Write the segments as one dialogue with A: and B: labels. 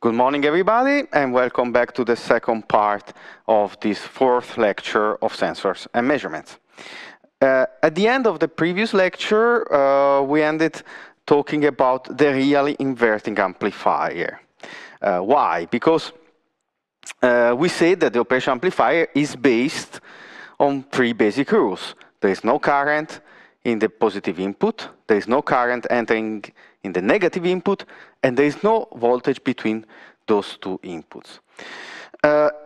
A: Good morning, everybody, and welcome back to the second part of this fourth lecture of sensors and measurements. At the end of the previous lecture, we ended talking about the really inverting amplifier. Why? Because we said that the operation amplifier is based on three basic rules. There is no current in the positive input, there is no current entering in the negative input, and there is no voltage between those two inputs.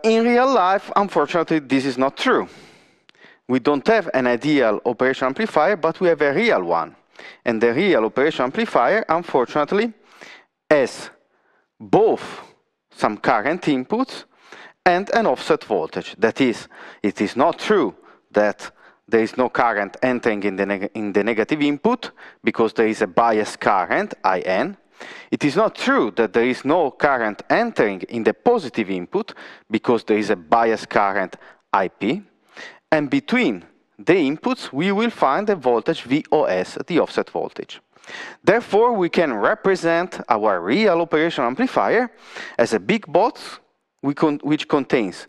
A: In real life, unfortunately, this is not true. We don't have an ideal operation amplifier, but we have a real one. And the real operation amplifier, unfortunately, has both some current inputs and an offset voltage. That is, it is not true that there is no current entering in the negative input because there is a bias current, IN. It is not true that there is no current entering in the positive input because there is a bias current, IP. And between the inputs, we will find a voltage VOS, the offset voltage. Therefore, we can represent our real operation amplifier as a big box which contains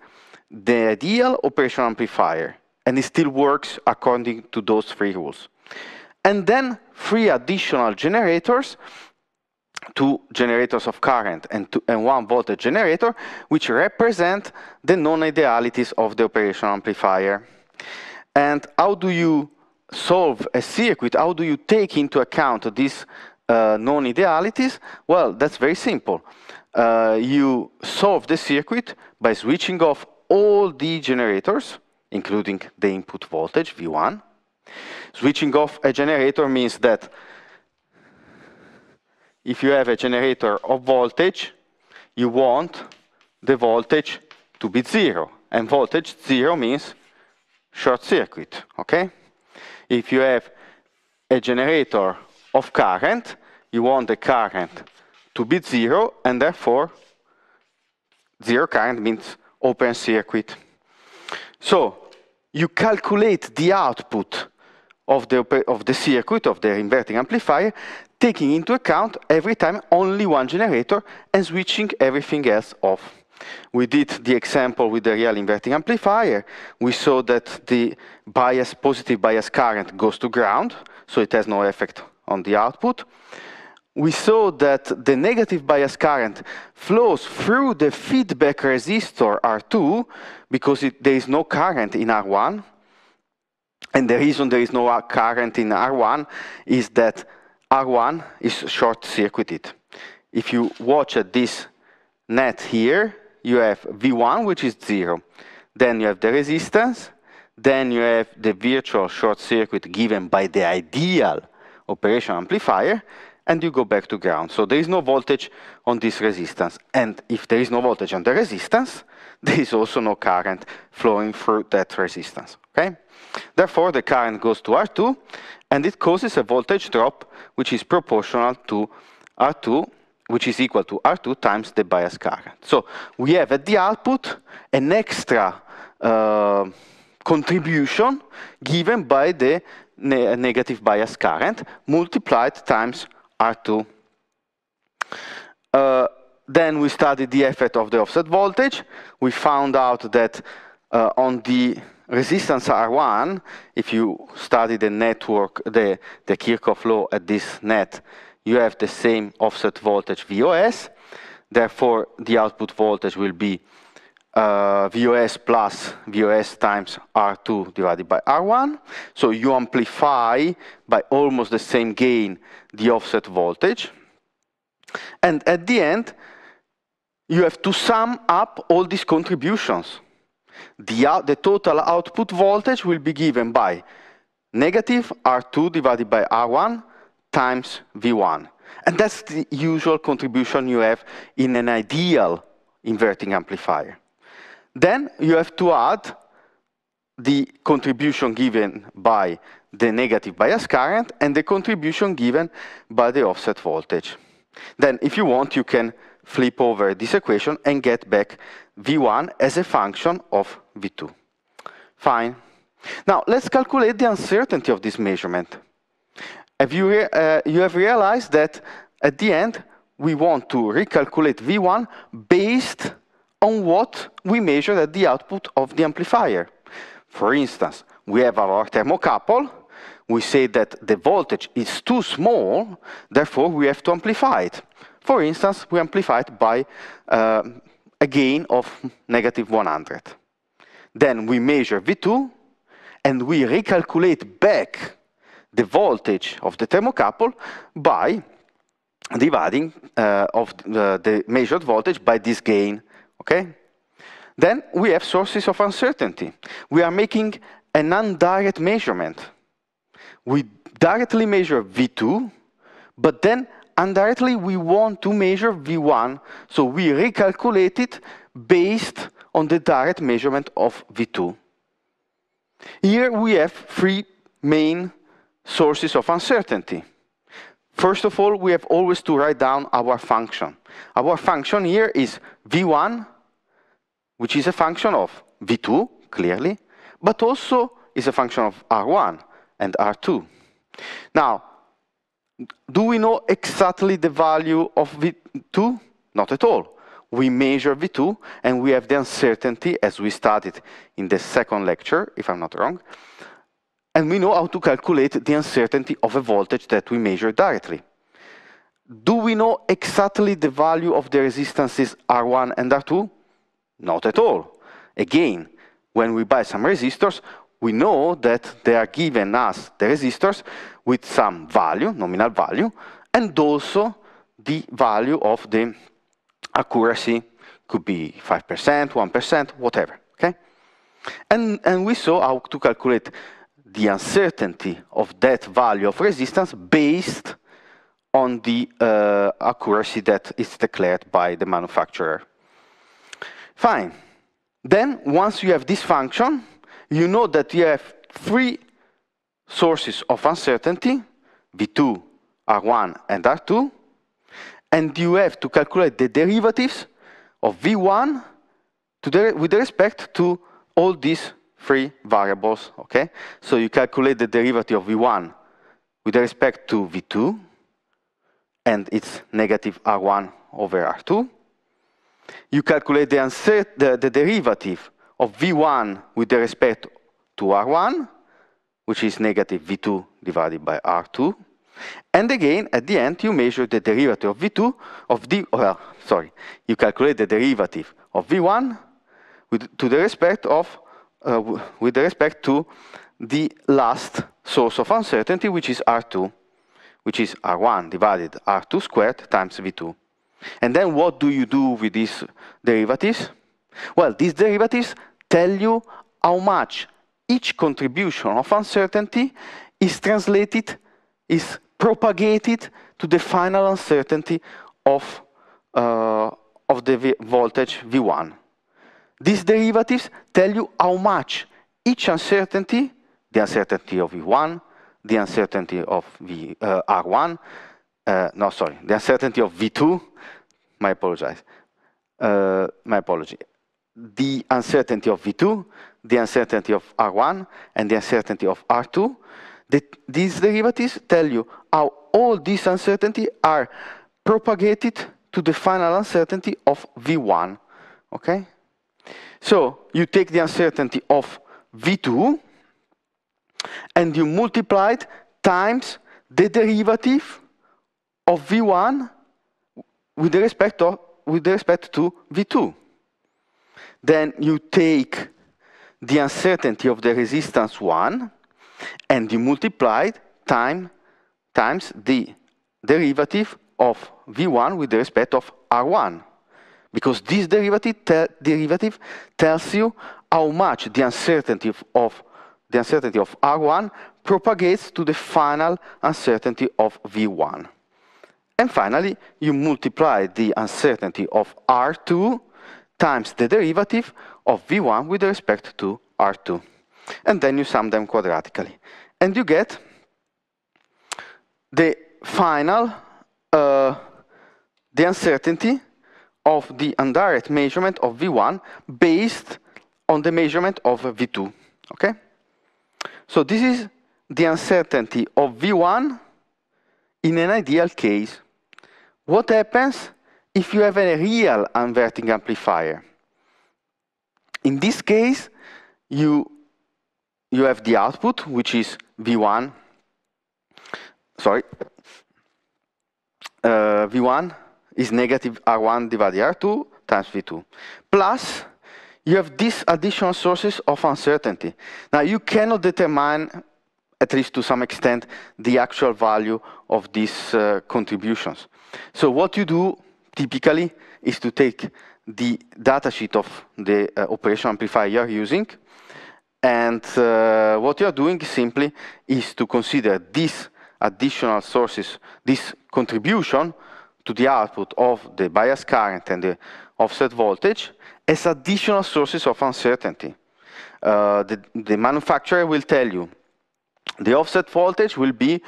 A: the ideal operation amplifier, and it still works according to those three rules. And then three additional generators, two generators of current and one voltage generator, which represent the non-idealities of the operation amplifier. And how do you solve a circuit? How do you take into account these non-idealities? Well, that's very simple. You solve the circuit by switching off all the generators, including the input voltage, V1. Switching off a generator means that if you have a generator of voltage, you want the voltage to be zero. And voltage zero means short circuit, okay? If you have a generator of current, you want the current to be zero, and therefore zero current means open circuit. So you calculate the output of the circuit, of the inverting amplifier, taking into account every time only one generator and switching everything else off. We did the example with the real inverting amplifier. We saw that the positive bias current goes to ground, so it has no effect on the output. We saw that the negative bias current flows through the feedback resistor R2 because there is no current in R1. And the reason there is no current in R1 is that R1 is short-circuited. If you watch at this net here, you have V1, which is 0. Then you have the resistance. Then you have the virtual short circuit given by the ideal operation amplifier. And you go back to ground. So there is no voltage on this resistance. And if there is no voltage on the resistance, there is also no current flowing through that resistance, okay? Therefore, the current goes to R2, and it causes a voltage drop which is proportional to R2, which is equal to R2 times the bias current. So we have at the output an extra contribution given by the negative bias current multiplied times R2. Then we studied the effect of the offset voltage. We found out that on the resistance R1, if you study the network, the Kirchhoff law at this net, you have the same offset voltage VOS. Therefore, the output voltage will be VOS plus VOS times R2 divided by R1. So you amplify by almost the same gain the offset voltage. And at the end, you have to sum up all these contributions. The total output voltage will be given by negative R2 divided by R1 times V1. And that's the usual contribution you have in an ideal inverting amplifier. Then you have to add the contribution given by the negative bias current and the contribution given by the offset voltage. Then, if you want, you can flip over this equation and get back V1 as a function of V2. Fine. Now, let's calculate the uncertainty of this measurement. You have realized that at the end, we want to recalculate V1 based on what we measure at the output of the amplifier. For instance, we have our thermocouple. We say that the voltage is too small, therefore we have to amplify it. For instance, we amplify it by a gain of -100. Then we measure V2, and we recalculate back the voltage of the thermocouple by dividing of the measured voltage by this gain, okay? Then we have sources of uncertainty. We are making an indirect measurement. We directly measure V2, but then indirectly we want to measure V1, so we recalculate it based on the direct measurement of V2. Here we have three main sources of uncertainty. First of all, we have always to write down our function. Our function here is V1, which is a function of V2, clearly, but also is a function of R1 and R2. Now, do we know exactly the value of V2? Not at all. We measure V2, and we have the uncertainty, as we studied in the second lecture, if I'm not wrong, and we know how to calculate the uncertainty of a voltage that we measure directly. Do we know exactly the value of the resistances R1 and R2? Not at all. Again, when we buy some resistors, we know that they are giving us the resistors with some value, nominal value, and also the value of the accuracy. Could be 5%, 1%, whatever, okay? And we saw how to calculate the uncertainty of that value of resistance based on the accuracy that is declared by the manufacturer. Fine. Then, once you have this function, you know that you have three sources of uncertainty, V2, R1, and R2, and you have to calculate the derivatives of V1 with respect to all these three variables, okay? So you calculate the derivative of V1 with respect to V2, and it's negative R1 over R2. You calculate the derivative of V1 with respect to R1, which is negative V2 divided by R2. And again, at the end, you measure the derivative of V2 you calculate the derivative of V1 with respect to the last source of uncertainty, which is R2, which is R1 divided R2 squared times V2. And then what do you do with these derivatives? Well, these derivatives tell you how much each contribution of uncertainty is propagated to the final uncertainty of the voltage V1. These derivatives tell you how much each uncertainty, the uncertainty of V1, the uncertainty of R1, the uncertainty of V2, my apology, the uncertainty of V2, the uncertainty of R1, and the uncertainty of R2, these derivatives tell you how all these uncertainties are propagated to the final uncertainty of V1, okay? So you take the uncertainty of V2 and you multiply it times the derivative of V1 with respect to V2. Then you take the uncertainty of the resistance 1 and you multiply it times the derivative of V1 with respect of R1. Because this derivative tells you how much the uncertainty of R1 propagates to the final uncertainty of V1. And finally, you multiply the uncertainty of R2 times the derivative of V1 with respect to R2. And then you sum them quadratically. And you get the final, the uncertainty of the indirect measurement of V1 based on the measurement of V2, okay? So this is the uncertainty of V1 in an ideal case what happens if you have a real inverting amplifier? In this case, you have the output, which is V1. Sorry. V1 is negative R1 divided R2 times V2. Plus, you have these additional sources of uncertainty. Now, you cannot determine, at least to some extent, the actual value of these contributions. So what you do, typically, is to take the datasheet of the operational amplifier you're using, and what you're doing simply is to consider these additional sources, this contribution to the output of the bias current and the offset voltage as additional sources of uncertainty. The manufacturer will tell you the offset voltage will be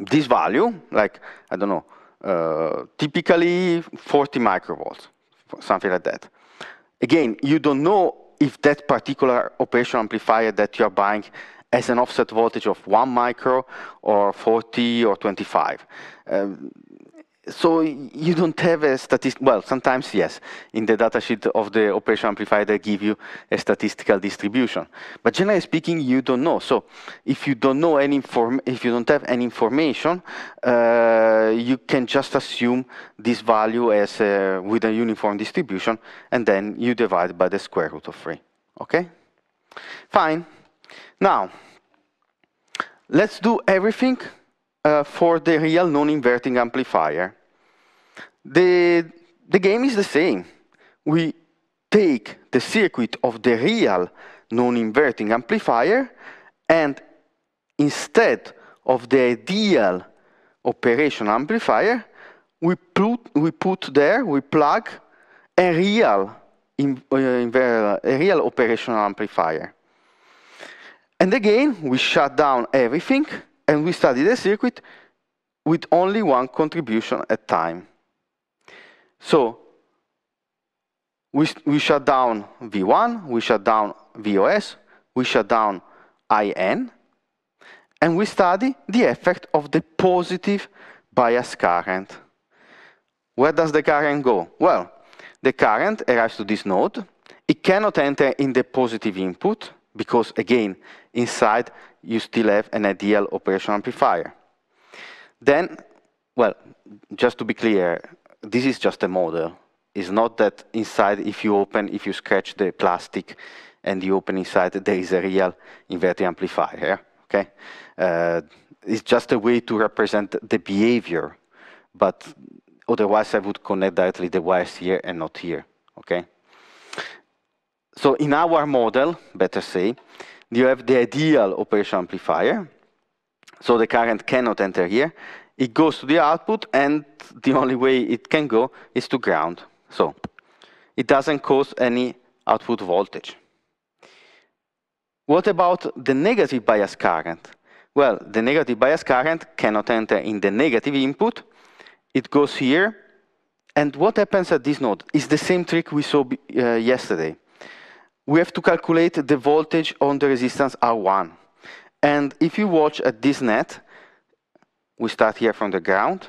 A: this value, like, I don't know, typically 40 microvolts, something like that. Again, you don't know if that particular operational amplifier that you're buying has an offset voltage of 1 micro or 40 or 25. So you don't have a statistic, well, sometimes yes, in the datasheet of the operational amplifier they give you a statistical distribution. But generally speaking, you don't know. So if you don't know any if you don't have any information, you can just assume this value as with a uniform distribution, and then you divide by the square root of 3. Okay? Fine. Now, let's do everything for the real non-inverting amplifier. The game is the same. We take the circuit of the real non-inverting amplifier, and instead of the ideal operational amplifier, we plug a real operational amplifier. And again, we shut down everything, and we study the circuit with only one contribution at a time. So we shut down V1, we shut down VOS, we shut down IN, and we study the effect of the positive bias current. Where does the current go? Well, the current arrives to this node. It cannot enter in the positive input, because again, inside you still have an ideal operational amplifier. Then, well, just to be clear, this is just a model. It's not that inside, if you scratch the plastic and you open inside, there is a real inverting amplifier, okay? It's just a way to represent the behavior, but otherwise I would connect directly the wires here and not here, okay? So in our model, better say, you have the ideal operational amplifier. So the current cannot enter here. It goes to the output, and the only way it can go is to ground. So it doesn't cause any output voltage. What about the negative bias current? Well, the negative bias current cannot enter in the negative input. It goes here. And what happens at this node is the same trick we saw yesterday. We have to calculate the voltage on the resistance R1. And if you watch at this net, we start here from the ground,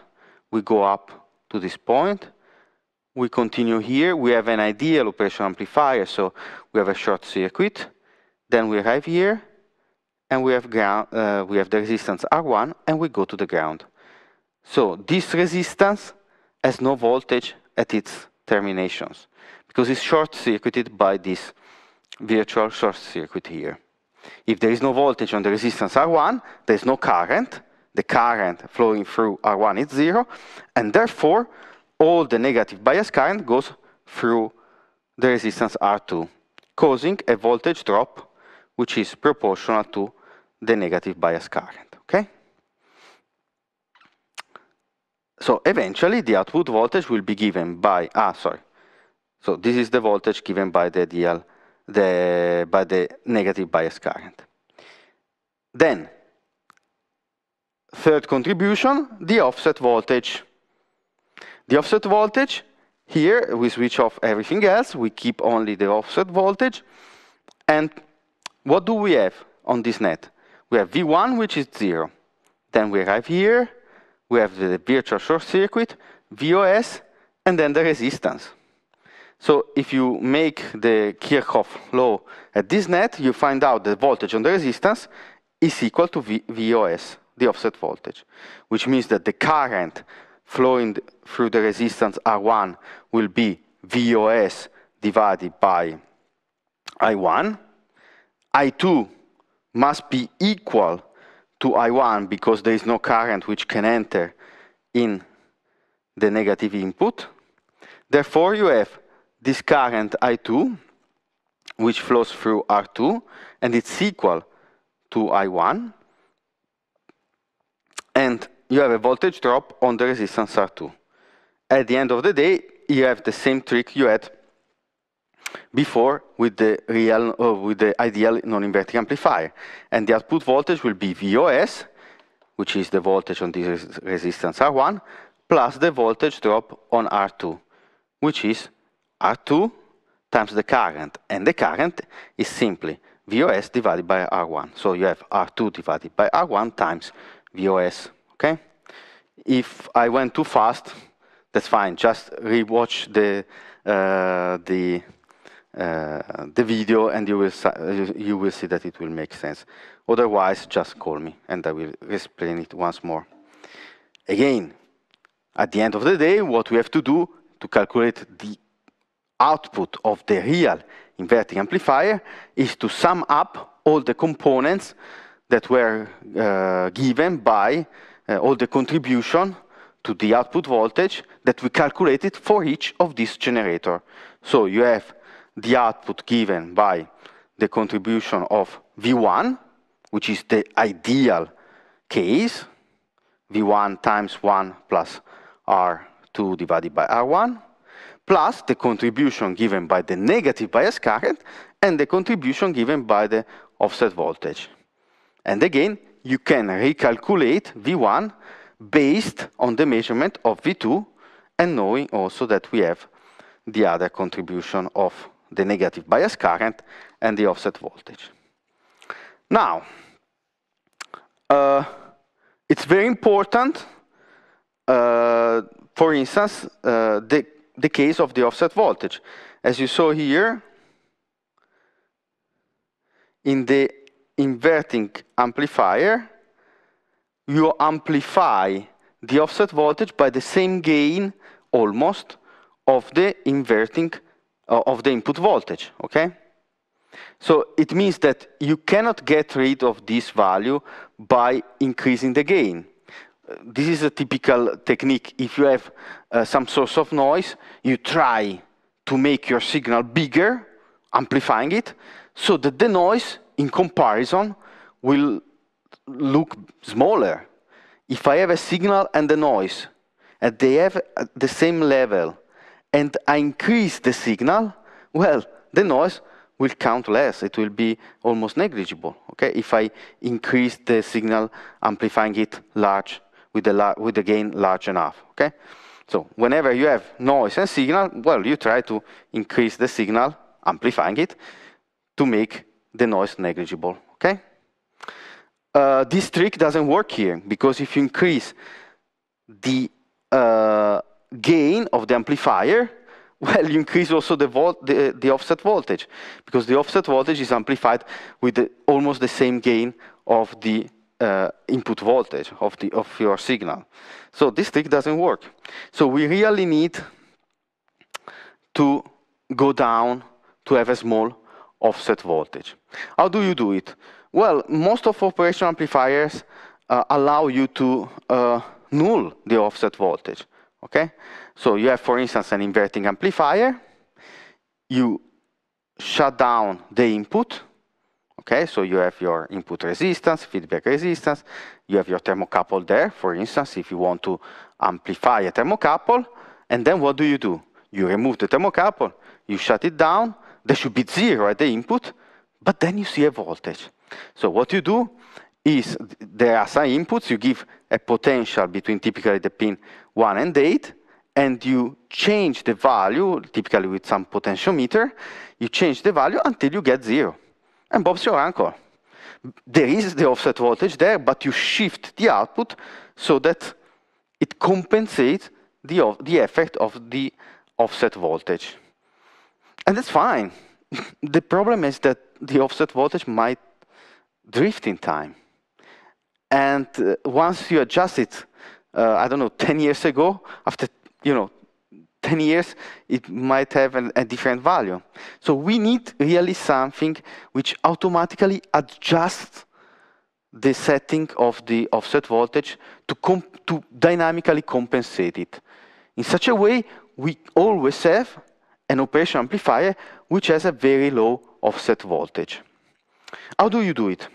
A: we go up to this point, we continue here, we have an ideal operational amplifier, so we have a short circuit, then we arrive here, and we have the resistance R1, and we go to the ground. So this resistance has no voltage at its terminations, because it's short-circuited by this virtual short circuit here. If there is no voltage on the resistance R1, there is no current. The current flowing through R1 is 0, and therefore all the negative bias current goes through the resistance R2, causing a voltage drop which is proportional to the negative bias current, okay? So eventually the output voltage will be given by, so this is the voltage given by the ideal, by the negative bias current. Then, third contribution, the offset voltage. The offset voltage, here we switch off everything else, we keep only the offset voltage. And what do we have on this net? We have V1, which is 0. Then we arrive here, we have the virtual short circuit, VOS, and then the resistance. So if you make the Kirchhoff law at this net, you find out the voltage on the resistance is equal to VOS, the offset voltage, which means that the current flowing through the resistance R1 will be VOS divided by I1. I2 must be equal to I1 because there is no current which can enter in the negative input. Therefore, you have this current I2, which flows through R2, and it's equal to I1. And you have a voltage drop on the resistance R2. At the end of the day, you have the same trick you had before with the ideal non-inverting amplifier. And the output voltage will be VOS, which is the voltage on this resistance R1, plus the voltage drop on R2, which is R2 times the current. And the current is simply VOS divided by R1. So you have R2 divided by R1 times VOS, okay? If I went too fast, that's fine. Just rewatch the video and you will see that it will make sense. Otherwise, just call me and I will explain it once more. Again, at the end of the day, what we have to do to calculate the output of the real inverting amplifier is to sum up all the components that were given by all the contribution to the output voltage that we calculated for each of these generators. So you have the output given by the contribution of V1, which is the ideal case, V1 times 1 plus R2 divided by R1, plus the contribution given by the negative bias current and the contribution given by the offset voltage. And again, you can recalculate V1 based on the measurement of V2 and knowing also that we have the other contribution of the negative bias current and the offset voltage. Now, it's very important, for instance, the case of the offset voltage. As you saw here, in the inverting amplifier, you amplify the offset voltage by the same gain, almost, of the inverting of the input voltage, okay? So it means that you cannot get rid of this value by increasing the gain. This is a typical technique. If you have some source of noise, you try to make your signal bigger, amplifying it, so that the noise, in comparison, will look smaller. If I have a signal and a noise, and they have the same level, and I increase the signal, well, the noise will count less. It will be almost negligible, okay? If I increase the signal, amplifying it large, with the gain large enough, okay? So whenever you have noise and signal, well, you try to increase the signal, amplifying it, to make the noise negligible, okay? This trick doesn't work here, because if you increase the gain of the amplifier, well, you increase also the offset voltage, because the offset voltage is amplified with almost the same gain of the input voltage of your signal. So this trick doesn't work. So we really need to go down to have a small offset voltage. How do you do it? Well, most of operational amplifiers allow you to null the offset voltage, okay? So you have, for instance, an inverting amplifier. You shut down the input, okay? So you have your input resistance, feedback resistance. You have your thermocouple there, for instance, if you want to amplify a thermocouple. And then what do? You remove the thermocouple, you shut it down. There should be 0 at the input, but then you see a voltage. So what you do is, there are some inputs, you give a potential between typically the pin 1 and 8, and you change the value, typically with some potentiometer, you change the value until you get 0. And Bob's your uncle. There is the offset voltage there, but you shift the output so that it compensates the effect of the offset voltage. And that's fine. The problem is that the offset voltage might drift in time. And once you adjust it, I don't know, 10 years ago, after, 10 years, it might have a different value. So we need really something which automatically adjusts the setting of the offset voltage to dynamically compensate it. In such a way, we always have an operation amplifier which has a very low offset voltage. How do you do it?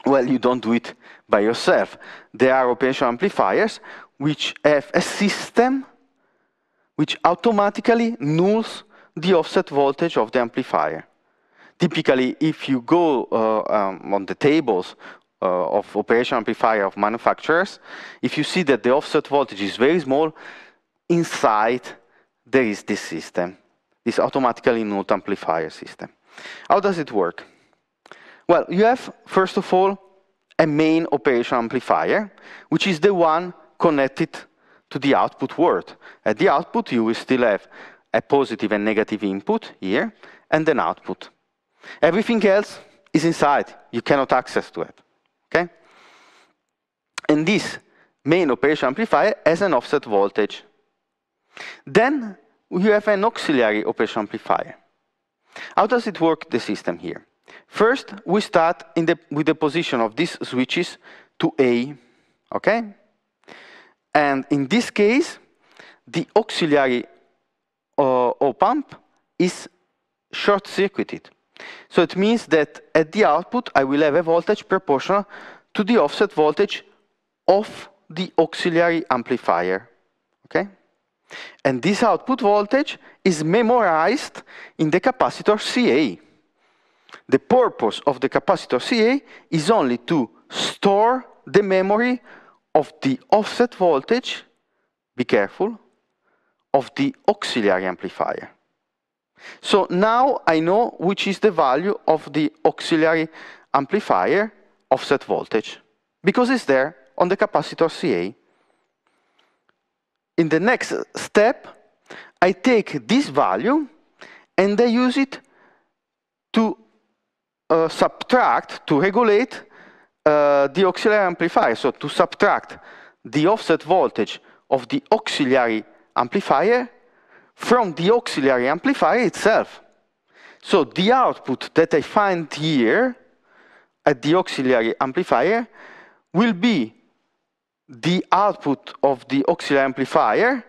A: Well, you don't do it by yourself. There are operation amplifiers which have a system which automatically nulls the offset voltage of the amplifier. Typically, if you go on the tables of operation amplifier of manufacturers, if you see that the offset voltage is very small, inside there is this system, this automatically nulled amplifier system. How does it work? Well, you have, first of all, a main operation amplifier, which is the one connected to the output word. At the output, you will still have a positive and negative input here, and an output. Everything else is inside. You cannot access to it. Okay? And this main operation amplifier has an offset voltage. Then you have an auxiliary operation amplifier. How does it work, the system here? First, we start with the position of these switches to A, okay? And in this case, the auxiliary op-amp is short-circuited. So it means that at the output, I will have a voltage proportional to the offset voltage of the auxiliary amplifier, okay? And this output voltage is memorized in the capacitor CA. The purpose of the capacitor CA is only to store the memory of the offset voltage, be careful, of the auxiliary amplifier. So now I know which is the value of the auxiliary amplifier offset voltage, because it's there on the capacitor CA. In the next step, I take this value and I use it to subtract, to regulate the auxiliary amplifier. So to subtract the offset voltage of the auxiliary amplifier from the auxiliary amplifier itself. So the output that I find here at the auxiliary amplifier will be the output of the auxiliary amplifier,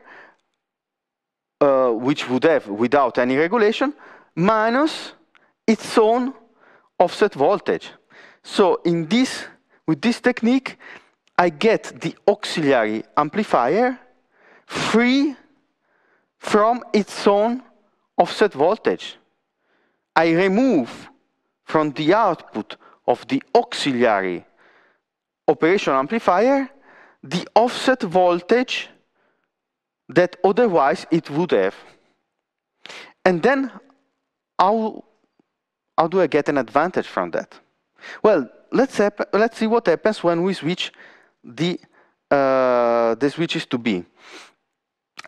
A: which would have without any regulation, minus its own offset voltage. So with this technique, I get the auxiliary amplifier free from its own offset voltage. I remove from the output of the auxiliary operation amplifier the offset voltage that otherwise it would have. And then how do I get an advantage from that? Well, let's see what happens when we switch the switches to B.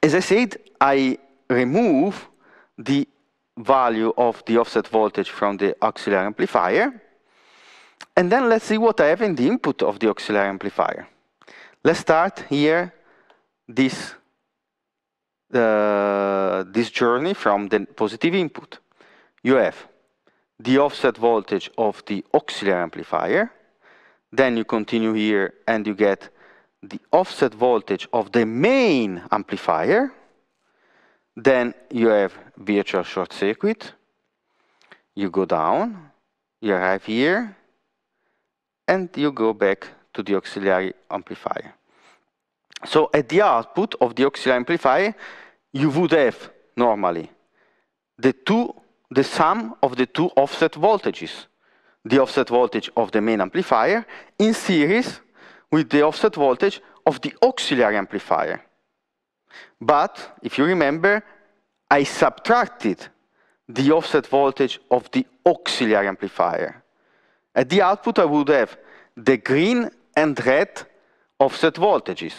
A: As I said, I remove the value of the offset voltage from the auxiliary amplifier. And then let's see what I have in the input of the auxiliary amplifier. Let's start here this journey from the positive input. You have the offset voltage of the auxiliary amplifier. Then you continue here and you get the offset voltage of the main amplifier. Then you have virtual short circuit. You go down, you arrive here, and you go back to the auxiliary amplifier. So at the output of the auxiliary amplifier, you would have normally the sum of the two offset voltages. The offset voltage of the main amplifier in series with the offset voltage of the auxiliary amplifier. But if you remember, I subtracted the offset voltage of the auxiliary amplifier. At the output, I would have the green and red offset voltages.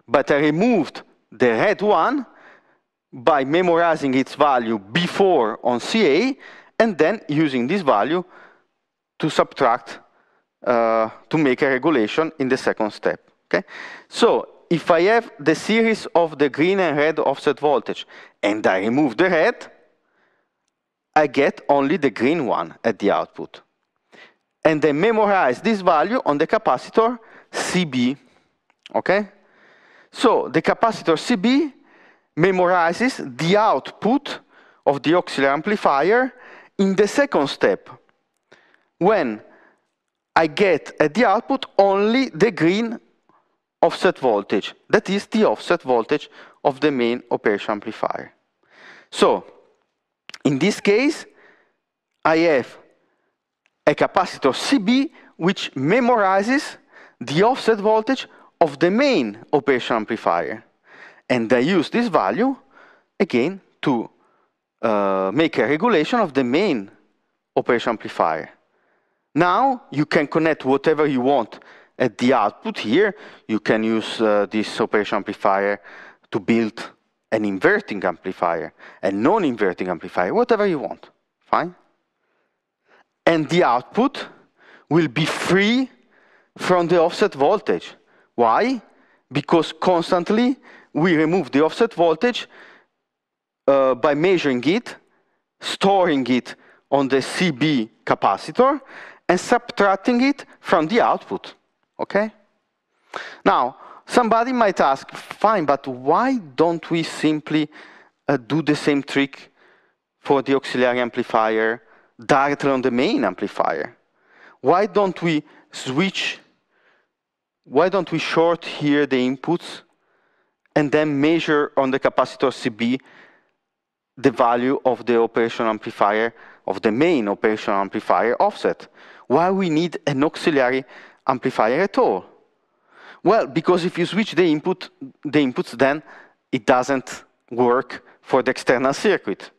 A: But I removed the red one by memorizing its value before on CA, and then using this value to subtract, to make a regulation in the second step. Okay? So if I have the series of the green and red offset voltage, and I remove the red, I get only the green one at the output. And I memorize this value on the capacitor CB. Okay? So the capacitor CB memorizes the output of the auxiliary amplifier in the second step, when I get at the output only the green offset voltage. That is the offset voltage of the main operation amplifier. So, in this case, I have a capacitor CB which memorizes the offset voltage of the main operation amplifier. And I use this value, again, to make a regulation of the main operation amplifier. Now, you can connect whatever you want at the output here. You can use this operation amplifier to build an inverting amplifier, a non-inverting amplifier, whatever you want, fine? And the output will be free from the offset voltage. Why? Because constantly we remove the offset voltage by measuring it, storing it on the CB capacitor, and subtracting it from the output, okay? Now, somebody might ask, fine, but why don't we simply do the same trick for the auxiliary amplifier directly on the main amplifier? Why don't we switch, why don't we short here the inputs and then measure on the capacitor CB the value of the operation amplifier, of the main operation amplifier offset? Why we need an auxiliary amplifier at all? Well, because if you switch the inputs, then it doesn't work for the external circuit.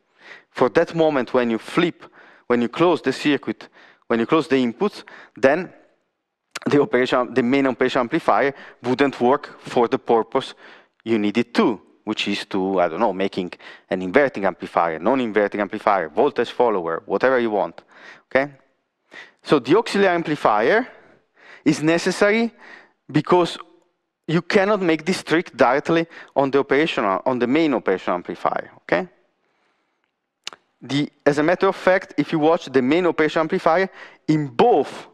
A: For that moment when you flip, when you close the circuit, when you close the inputs, then the main operation amplifier wouldn't work for the purpose you need it to, which is to, I don't know, making an inverting amplifier, non-inverting amplifier, voltage follower, whatever you want, okay? So the auxiliary amplifier is necessary because you cannot make this trick directly on the main operation amplifier, okay? As a matter of fact, if you watch the main operation amplifier, in both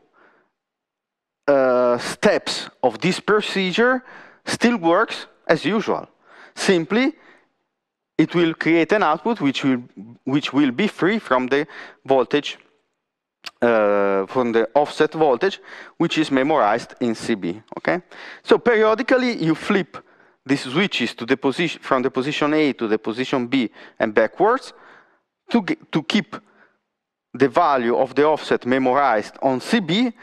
A: steps of this procedure still works as usual. Simply, it will create an output which will be free from the voltage, from the offset voltage, which is memorized in CB. Okay. So periodically, you flip these switches to the position from the position A to the position B and backwards to keep the value of the offset memorized on CB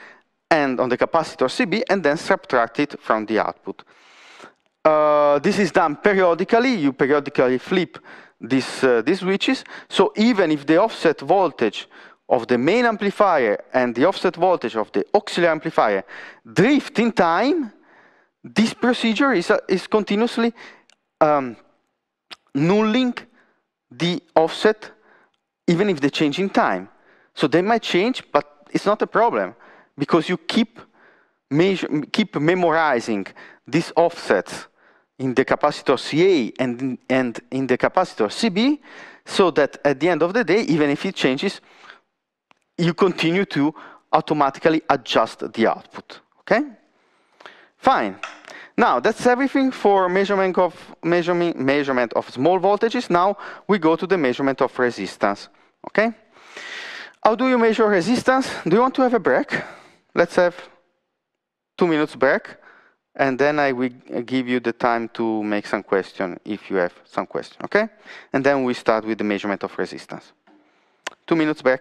A: and on the capacitor CB, and then subtract it from the output. This is done periodically. You periodically flip these switches. So even if the offset voltage of the main amplifier and the offset voltage of the auxiliary amplifier drift in time, this procedure is continuously nulling the offset even if they change in time. So they might change, but it's not a problem, because you keep memorizing these offsets in the capacitor CA and in the capacitor CB, so that at the end of the day, even if it changes, you continue to automatically adjust the output, okay? Fine. Now, that's everything for measurement of small voltages. Now, we go to the measurement of resistance, okay? How do you measure resistance? Do you want to have a break? Let's have 2 minutes break, and then I will give you the time to make some question if you have some question, okay? And then we start with the measurement of resistance. 2 minutes break.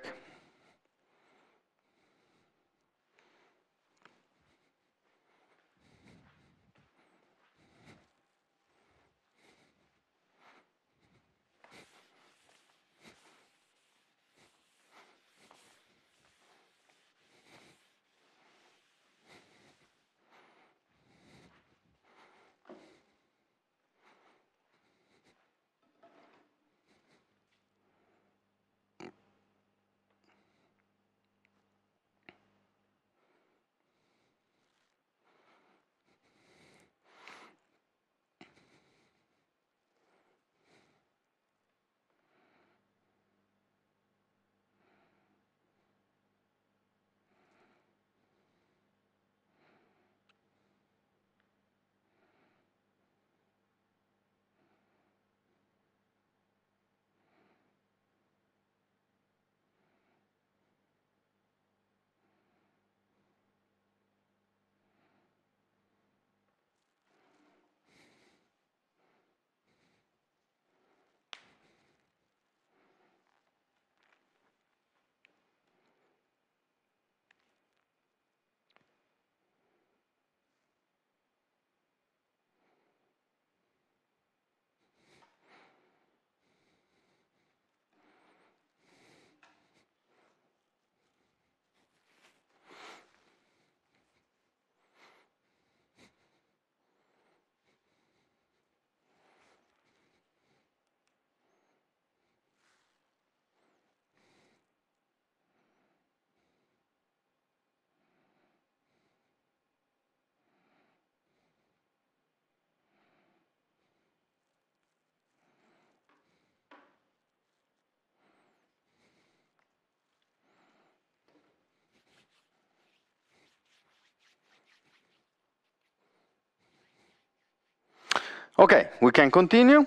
A: Okay, we can continue.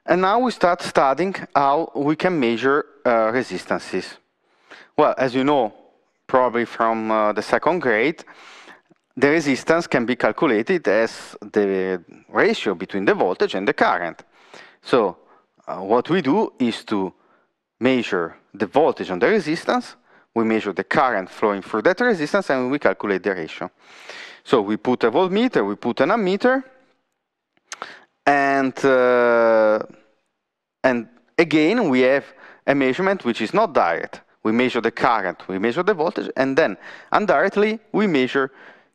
A: And now we start studying how we can measure resistances. Well, as you know, probably from the second grade, the resistance can be calculated as the ratio between the voltage and the current. So what we do is to measure the voltage on the resistance, we measure the current flowing through that resistance, and we calculate the ratio. So we put a voltmeter, we put an ammeter, and again we have a measurement which is not direct. We measure the current, we measure the voltage, and then indirectly we measure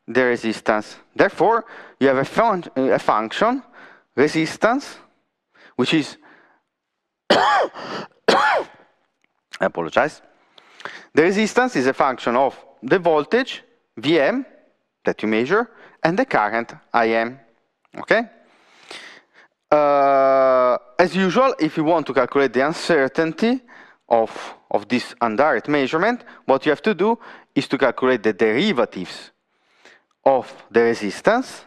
A: the resistance. Therefore, you have a function, resistance, which is I apologize. The resistance is a function of the voltage, Vm, that you measure, and the current, Im. Okay? As usual, if you want to calculate the uncertainty of this indirect measurement, what you have to do is to calculate the derivatives of the resistance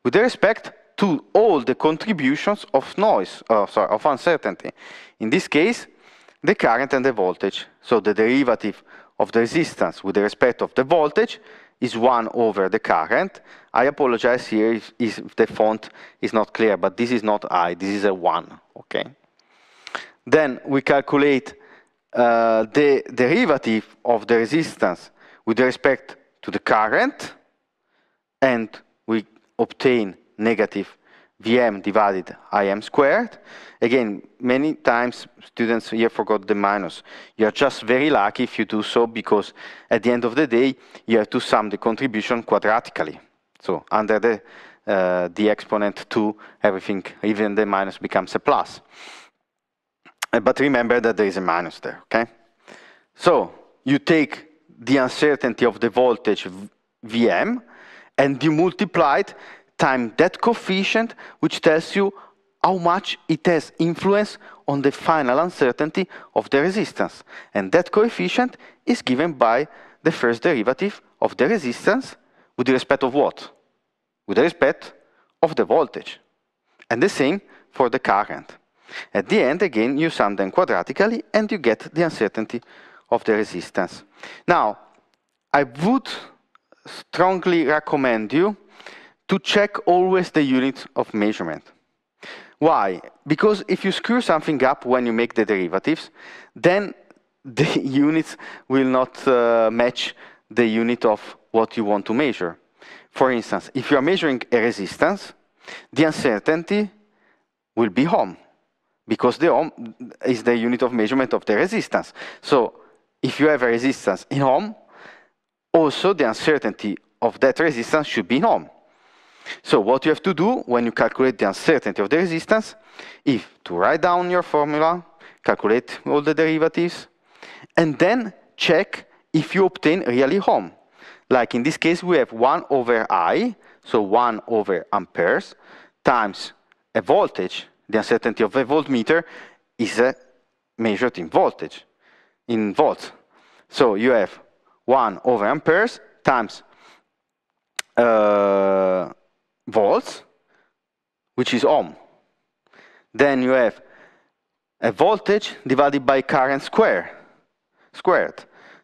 A: with respect to all the contributions of noise, of uncertainty. In this case, the current and the voltage. So the derivative of the resistance with respect of the voltage is 1 over the current. I apologize here if the font is not clear, but this is not I, this is a 1, okay? Then we calculate the derivative of the resistance with respect to the current, and we obtain negative Vm divided Im squared. Again, many times students here forgot the minus. You are just very lucky if you do so, because at the end of the day, you have to sum the contribution quadratically. So under the exponent 2, everything, even the minus, becomes a plus. But remember that there is a minus there, okay? So you take the uncertainty of the voltage Vm, and you multiply it times that coefficient, which tells you how much it has influence on the final uncertainty of the resistance. And that coefficient is given by the first derivative of the resistance with respect of what? With respect of the voltage. And the same for the current. At the end, again, you sum them quadratically and you get the uncertainty of the resistance. Now, I would strongly recommend you to check always the unit of measurement. Why? Because if you screw something up when you make the derivatives, then the units will not match the unit of what you want to measure. For instance, if you are measuring a resistance, the uncertainty will be ohm, because the ohm is the unit of measurement of the resistance. So if you have a resistance in ohm, also the uncertainty of that resistance should be in ohm. So what you have to do when you calculate the uncertainty of the resistance is to write down your formula, calculate all the derivatives, and then check if you obtain really ohm. Like in this case, we have 1 over I, so 1 over amperes, times a voltage. The uncertainty of a voltmeter is measured in voltage, in volts. So you have 1 over amperes times volts, which is ohm. Then you have a voltage divided by current squared.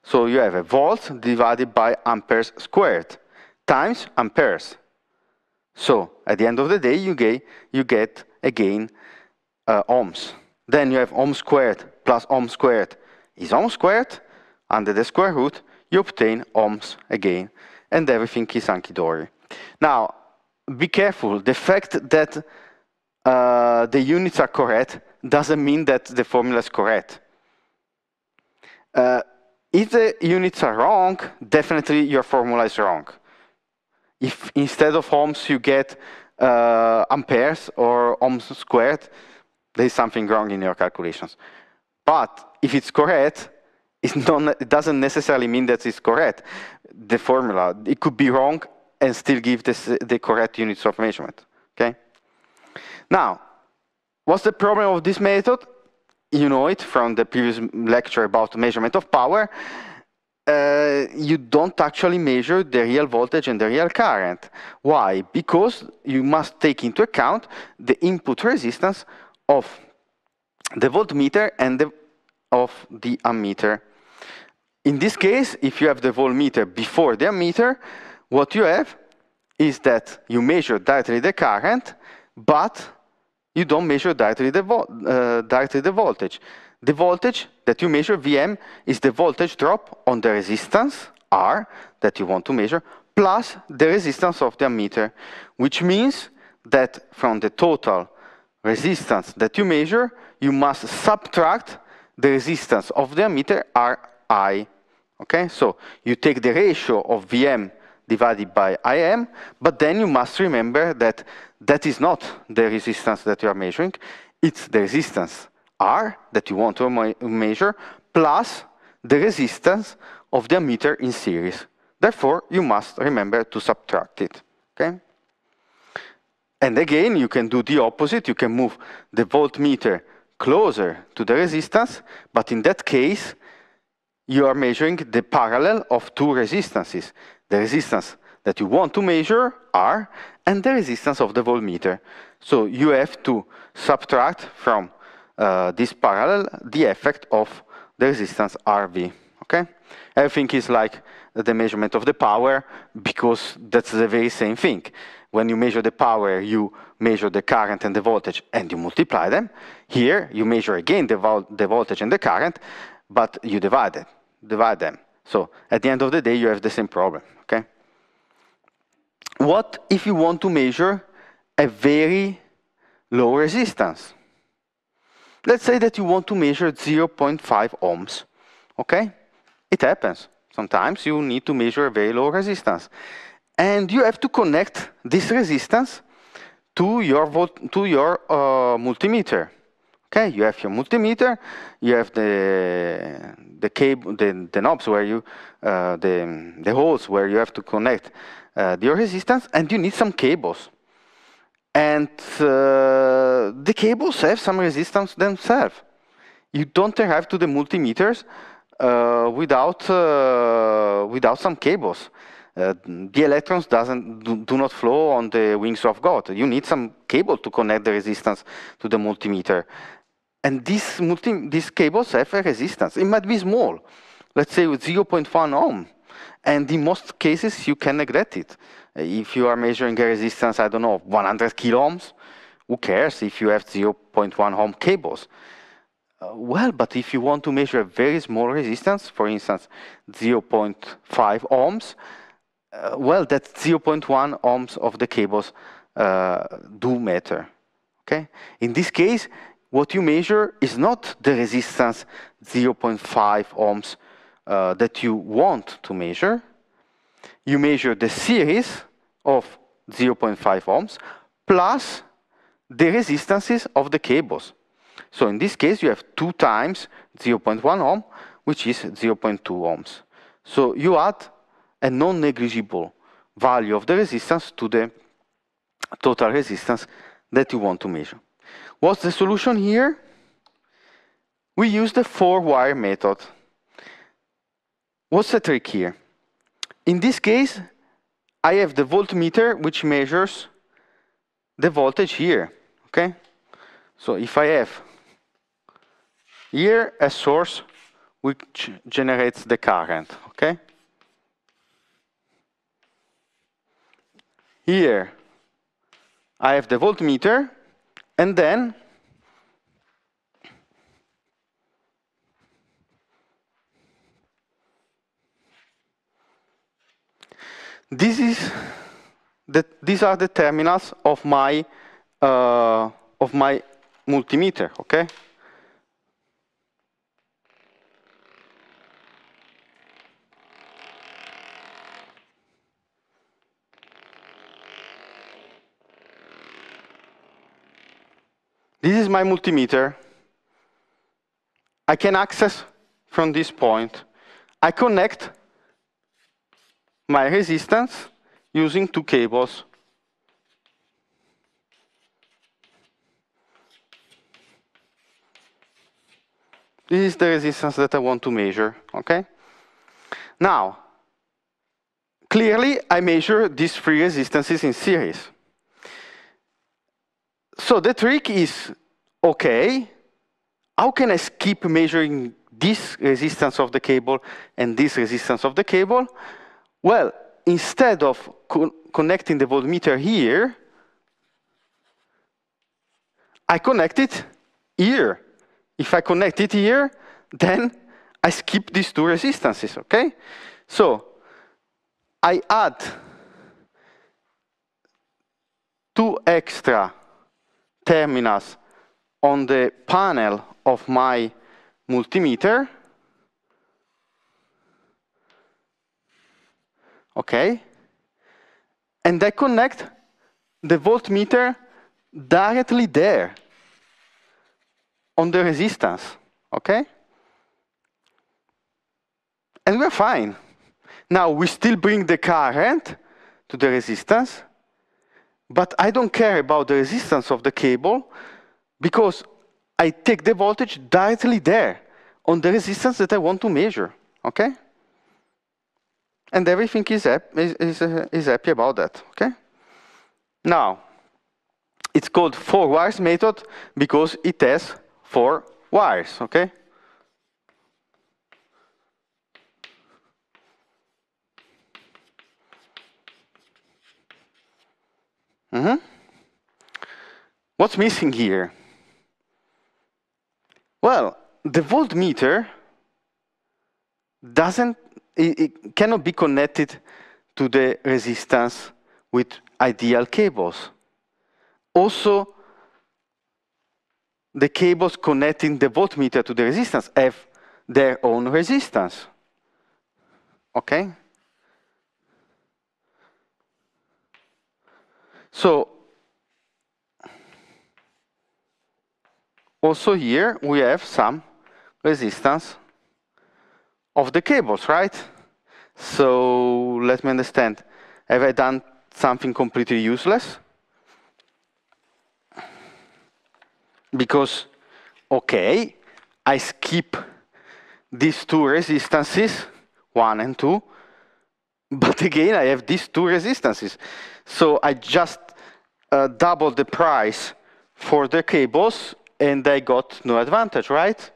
A: So you have a volt divided by amperes squared times amperes. So at the end of the day, you get again ohms. Then you have ohm squared plus ohm squared is ohm squared. Under the square root, you obtain ohms again, and everything is hunky-dory. Now, be careful. The fact that the units are correct doesn't mean that the formula is correct. If the units are wrong, definitely your formula is wrong. If instead of ohms you get amperes or ohms squared, there is something wrong in your calculations. But if it's correct, it doesn't necessarily mean that it's correct. The formula, it could be wrong and still give the correct units of measurement, okay? Now, what's the problem of this method? You know it from the previous lecture about measurement of power. you don't actually measure the real voltage and the real current. Why? Because you must take into account the input resistance of the voltmeter and of the ammeter. In this case, if you have the voltmeter before the ammeter, what you have is that you measure directly the current, but you don't measure directly the voltage. The voltage that you measure, Vm, is the voltage drop on the resistance, R, that you want to measure, plus the resistance of the ammeter, which means that from the total resistance that you measure, you must subtract the resistance of the ammeter, Ri. Okay, so you take the ratio of Vm divided by Im, but then you must remember that that is not the resistance that you are measuring, it's the resistance R that you want to measure plus the resistance of the ammeter in series. Therefore, you must remember to subtract it. Okay? And again, you can do the opposite. You can move the voltmeter closer to the resistance, but in that case, you are measuring the parallel of two resistances. The resistance that you want to measure, R, and the resistance of the voltmeter. So you have to subtract from this parallel the effect of the resistance RV. Okay? Everything is like the measurement of the power because that's the very same thing. When you measure the power, you measure the current and the voltage and you multiply them. Here, you measure again the voltage and the current, but you divide them. So at the end of the day, you have the same problem. Okay? What if you want to measure a very low resistance? Let's say that you want to measure 0.5 ohms. Okay? It happens. Sometimes you need to measure a very low resistance. And you have to connect this resistance to your multimeter. Okay, you have your multimeter, you have the cable, the knobs where you, the holes where you have to connect your resistance, and you need some cables. And the cables have some resistance themselves. You don't arrive to the multimeters without some cables. The electrons do not flow on the wings of God. You need some cable to connect the resistance to the multimeter. And these cables have a resistance. It might be small, let's say with 0.1 ohm. And in most cases, you can neglect it. If you are measuring a resistance, I don't know, 100 kilo ohms, who cares if you have 0.1 ohm cables? Well, but if you want to measure a very small resistance, for instance, 0.5 ohms, well, that 0.1 ohms of the cables do matter. Okay? In this case, what you measure is not the resistance 0.5 ohms that you want to measure. You measure the series of 0.5 ohms plus the resistances of the cables. So in this case, you have 2 times 0.1 ohm, which is 0.2 ohms. So you add a non-negligible value of the resistance to the total resistance that you want to measure. What's the solution here? We use the 4-wire method. What's the trick here? In this case, I have the voltmeter which measures the voltage here, okay? So if I have here a source which generates the current, okay? Here I have the voltmeter, and then these are the terminals of my multimeter, okay? This is my multimeter. I can access from this point. I connect my resistance using 2 cables. This is the resistance that I want to measure, okay? Now, clearly, I measure these three resistances in series. So the trick is, okay, how can I skip measuring this resistance of the cable and this resistance of the cable? Well, instead of connecting the voltmeter here, I connect it here. If I connect it here, then I skip these two resistances, okay? So I add 2 extra terminals on the panel of my multimeter, okay? And I connect the voltmeter directly there on the resistance, okay? And we're fine. Now we still bring the current to the resistance, but I don't care about the resistance of the cable because I take the voltage directly there on the resistance that I want to measure, okay? And everything is happy about that, okay? Now, it's called 4 wires method because it has 4 wires, okay? What's missing here? Well, the voltmeter it cannot be connected to the resistance with ideal cables. Also, the cables connecting the voltmeter to the resistance have their own resistance, okay? So, also here we have some resistance of the cables, right? So let me understand. Have I done something completely useless? Because, okay, I skip these 2 resistances, 1 and 2, but again I have these 2 resistances. So I just doubled the price for the cables and I got no advantage, right?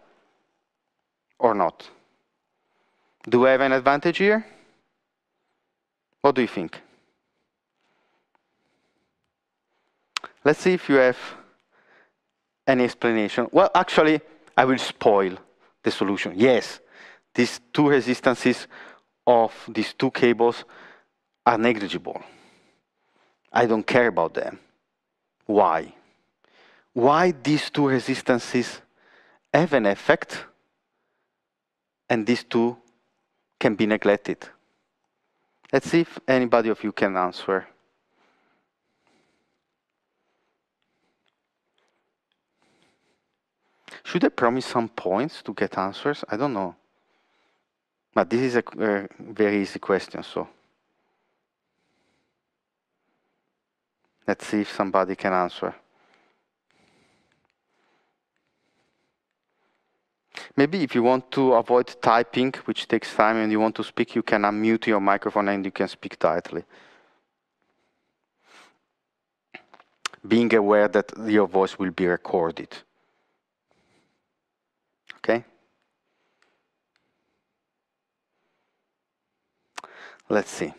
A: Or not? Do I have an advantage here? What do you think? Let's see if you have any explanation. Well, actually, I will spoil the solution. Yes, these 2 resistances of these 2 cables are negligible. I don't care about them. Why? Why these 2 resistances have an effect and these 2 can be neglected? Let's see if anybody of you can answer. Should I promise some points to get answers? I don't know. But this is a very easy question, so. Let's see if somebody can answer. Maybe if you want to avoid typing, which takes time, and you want to speak, you can unmute your microphone and you can speak directly. Being aware that your voice will be recorded. Okay? Let's see.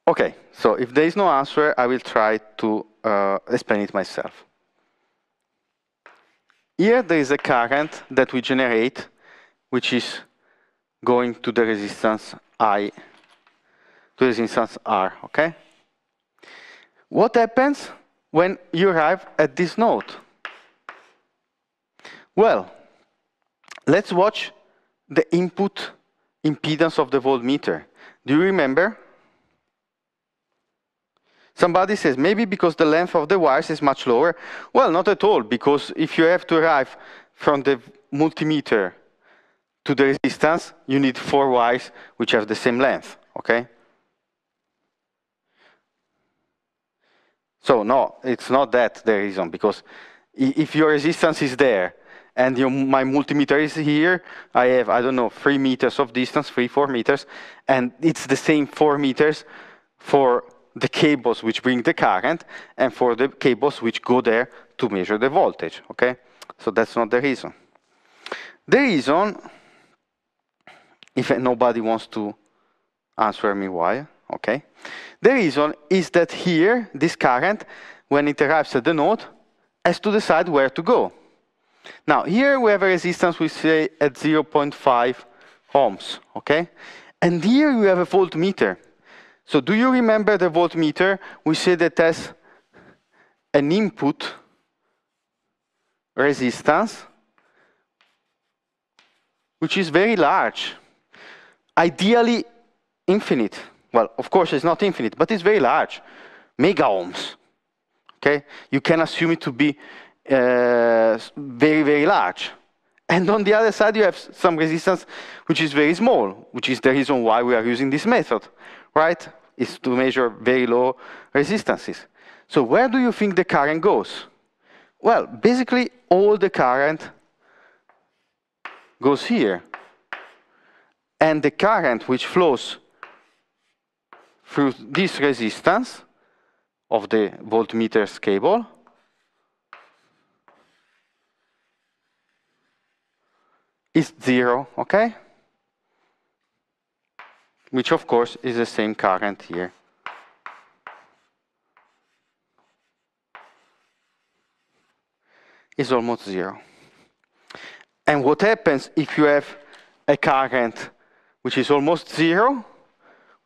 A: Okay, so if there is no answer, I will try to explain it myself. Here there is a current that we generate, which is going to the resistance I, to resistance R, okay? What happens when you arrive at this node? Well, let's watch the input impedance of the voltmeter. Do you remember? Somebody says, maybe because the length of the wires is much lower. Well, not at all, because if you have to arrive from the multimeter to the resistance, you need 4 wires which have the same length, okay? So no, it's not that the reason, because If your resistance is there, and my multimeter is here, I have, I don't know, 3 meters of distance, 4 meters, and it's the same 4 meters for the cables which bring the current and for the cables which go there to measure the voltage, okay? So that's not the reason. The reason, if nobody wants to answer me why, okay? The reason is that here, this current, when it arrives at the node, has to decide where to go. Now, here we have a resistance, we say, at 0.5 ohms, okay? And here we have a voltmeter. So do you remember the voltmeter? We say that has an input resistance, which is very large. Ideally infinite. Well, of course, it's not infinite, but it's very large. Mega ohms. Okay? You can assume it to be very, very large. And on the other side, you have some resistance which is very small, which is the reason why we are using this method, right? Is to measure very low resistances. So where do you think the current goes? Well, basically, all the current goes here. And the current which flows through this resistance of the voltmeter's cable is 0, okay? Which of course is the same current here. Is almost 0. And what happens if you have a current which is almost 0?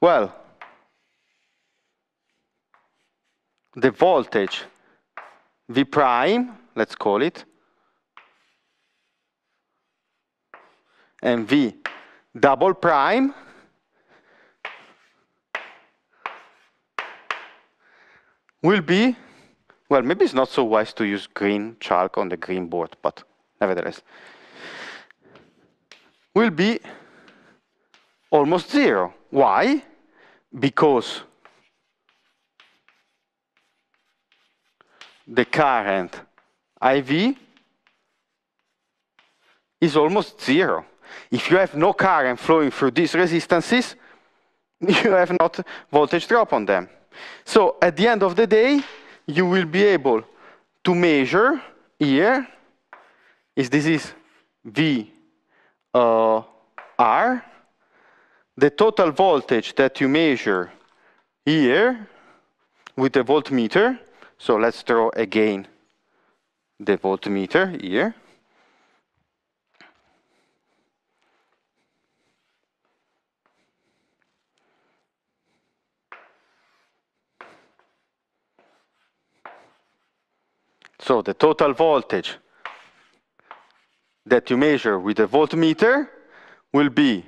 A: Well, the voltage V prime, let's call it, and V double prime will be, well, maybe it's not so wise to use green chalk on the green board, but nevertheless, will be almost 0. Why? Because the current IV is almost 0. If you have no current flowing through these resistances, you have not voltage drop on them. So at the end of the day, you will be able to measure here, this is V R, the total voltage that you measure here with the voltmeter. So let's draw again the voltmeter here. So the total voltage that you measure with the voltmeter will be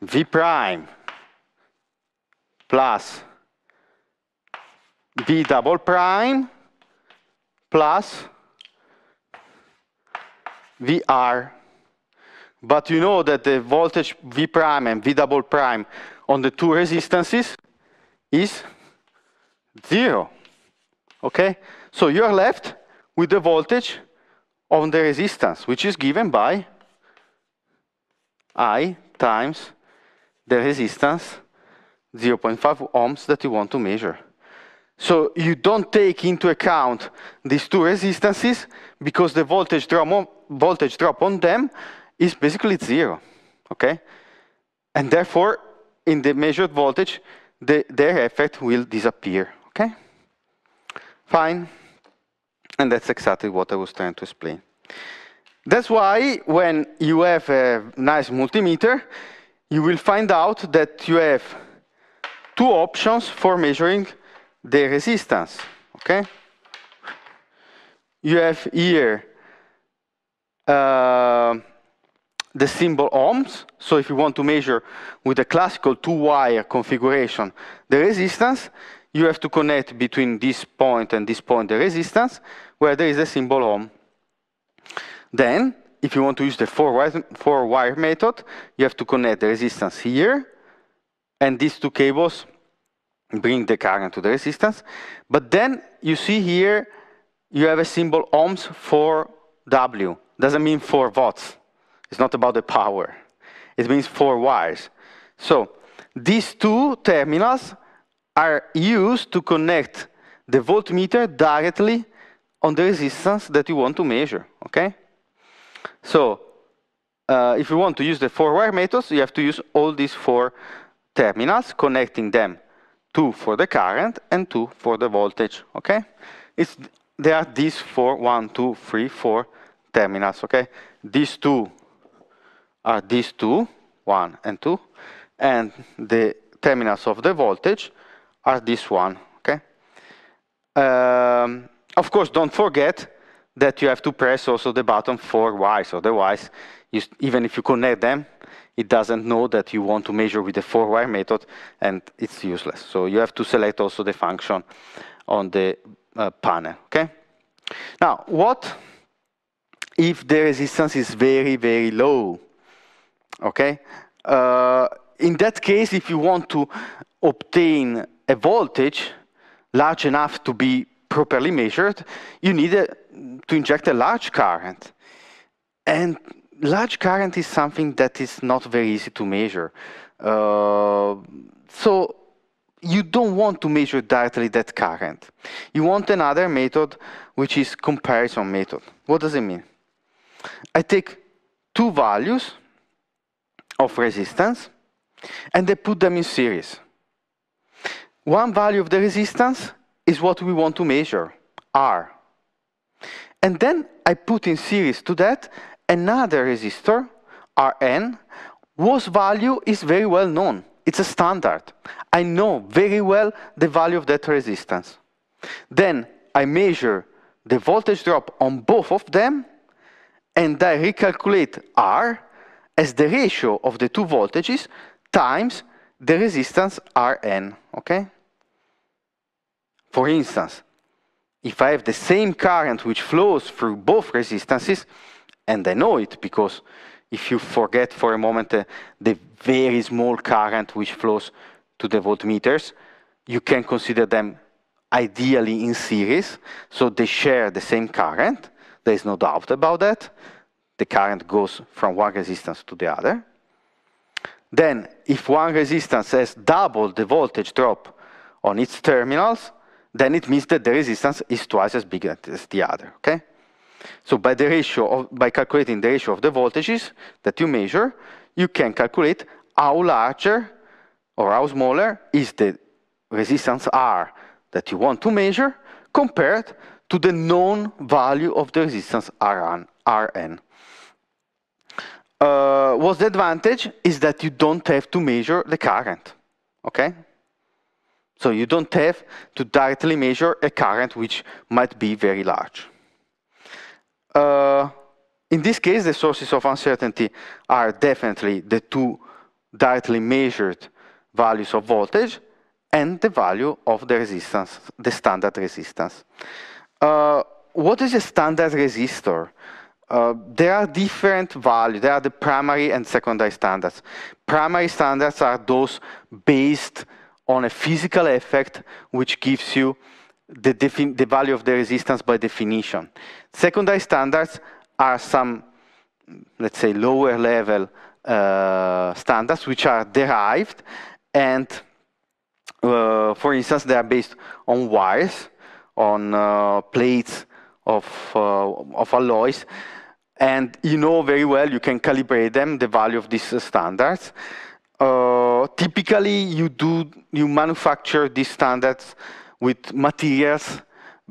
A: V prime plus V double prime plus VR. But you know that the voltage V prime and V double prime on the two resistances is 0. Okay? So you're left with the voltage on the resistance, which is given by I times the resistance 0.5 ohms that you want to measure. So you don't take into account these two resistances because the voltage drop on them is basically 0. Okay? And therefore, in the measured voltage, their effect will disappear. Okay? Fine. And that's exactly what I was trying to explain. That's why when you have a nice multimeter, you will find out that you have two options for measuring the resistance. Okay? You have here the symbol ohms. So if you want to measure with a classical two-wire configuration the resistance, you have to connect between this point and this point the resistance, where there is a symbol ohm. Then, if you want to use the four-wire method, you have to connect the resistance here, and these two cables bring the current to the resistance. But then you see here, you have a symbol ohms for W. Doesn't mean 4 watts. It's not about the power. It means 4 wires. So these two terminals are used to connect the voltmeter directly on the resistance that you want to measure, okay? So if you want to use the 4-wire method, you have to use all these 4 terminals, connecting them, 2 for the current and 2 for the voltage, okay? There are these 4, 1, 2, 3, 4 terminals, okay? These 2 are these 2, 1 and 2, and the terminals of the voltage are this one, okay? Of course, don't forget that you have to press also the button 4 wires, otherwise, even if you connect them, it doesn't know that you want to measure with the 4-wire method, and it's useless. So you have to select also the function on the panel, okay? Now, what if the resistance is very, very low, okay? In that case, if you want to obtain a voltage large enough to be properly measured, you need to inject a large current. And large current is something that is not very easy to measure. So you don't want to measure directly that current. You want another method, which is comparison method. What does it mean? I take 2 values of resistance and I put them in series. One value of the resistance is what we want to measure, R. And then I put in series to that another resistor, Rn, whose value is very well known. It's a standard. I know very well the value of that resistance. Then I measure the voltage drop on both of them, and I recalculate R as the ratio of the 2 voltages times the resistance Rn, okay? For instance, if I have the same current which flows through both resistances, and I know it because if you forget for a moment the very small current which flows to the voltmeters, you can consider them ideally in series, so they share the same current. There is no doubt about that. The current goes from one resistance to the other. Then, if one resistance has double the voltage drop on its terminals, then it means that the resistance is twice as big as the other, okay? So by calculating the ratio of the voltages that you measure, you can calculate how larger or how smaller is the resistance R that you want to measure compared to the known value of the resistance Rn. What's the advantage is that you don't have to measure the current, okay? So you don't have to directly measure a current which might be very large. In this case, the sources of uncertainty are definitely the 2 directly measured values of voltage and the value of the resistance, the standard resistance. What is a standard resistor? There are different values. There are the primary and secondary standards. Primary standards are those based on a physical effect which gives you the value of the resistance by definition. Secondary standards are some, let's say, lower level standards which are derived, and for instance, they are based on wires, on plates of alloys, and you know very well you can calibrate them, the value of these standards. Typically, you manufacture these standards with materials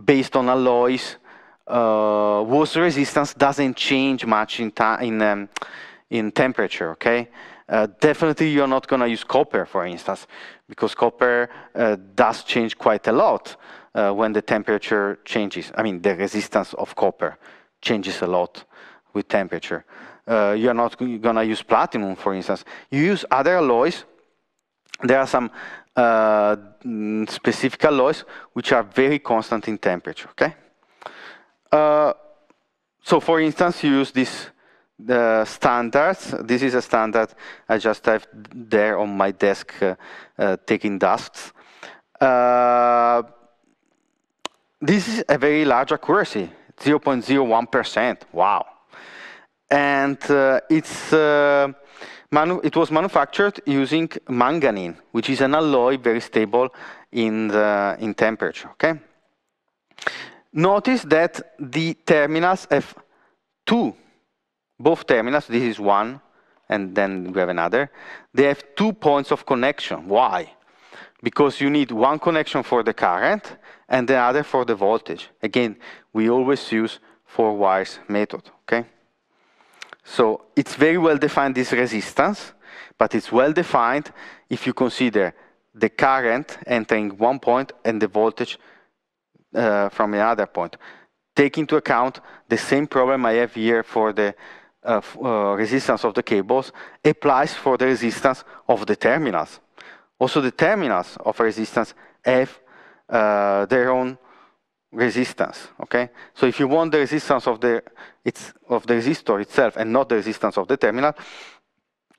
A: based on alloys whose resistance doesn't change much in temperature, okay? Definitely you're not going to use copper, for instance, because copper does change quite a lot when the temperature changes. I mean, the resistance of copper changes a lot with temperature. You're not going to use platinum, for instance. You use other alloys. There are some specific alloys which are very constant in temperature, okay? So for instance, you use the standards. This is a standard I just have there on my desk taking dusts. This is a very large accuracy, 0.01%. Wow. And it was manufactured using manganese, which is an alloy very stable in temperature. Okay. Notice that the terminals have both terminals. This is one, and then we have another. They have 2 points of connection. Why? Because you need one connection for the current and the other for the voltage. Again, we always use 4 wires method. Okay. So it's very well defined, this resistance, but it's well defined if you consider the current entering one point and the voltage from another point. Take into account the same problem I have here for the resistance of the cables applies for the resistance of the terminals. Also, the terminals of resistance have their own resistance. Okay, so if you want the resistance of the resistor itself and not the resistance of the terminal,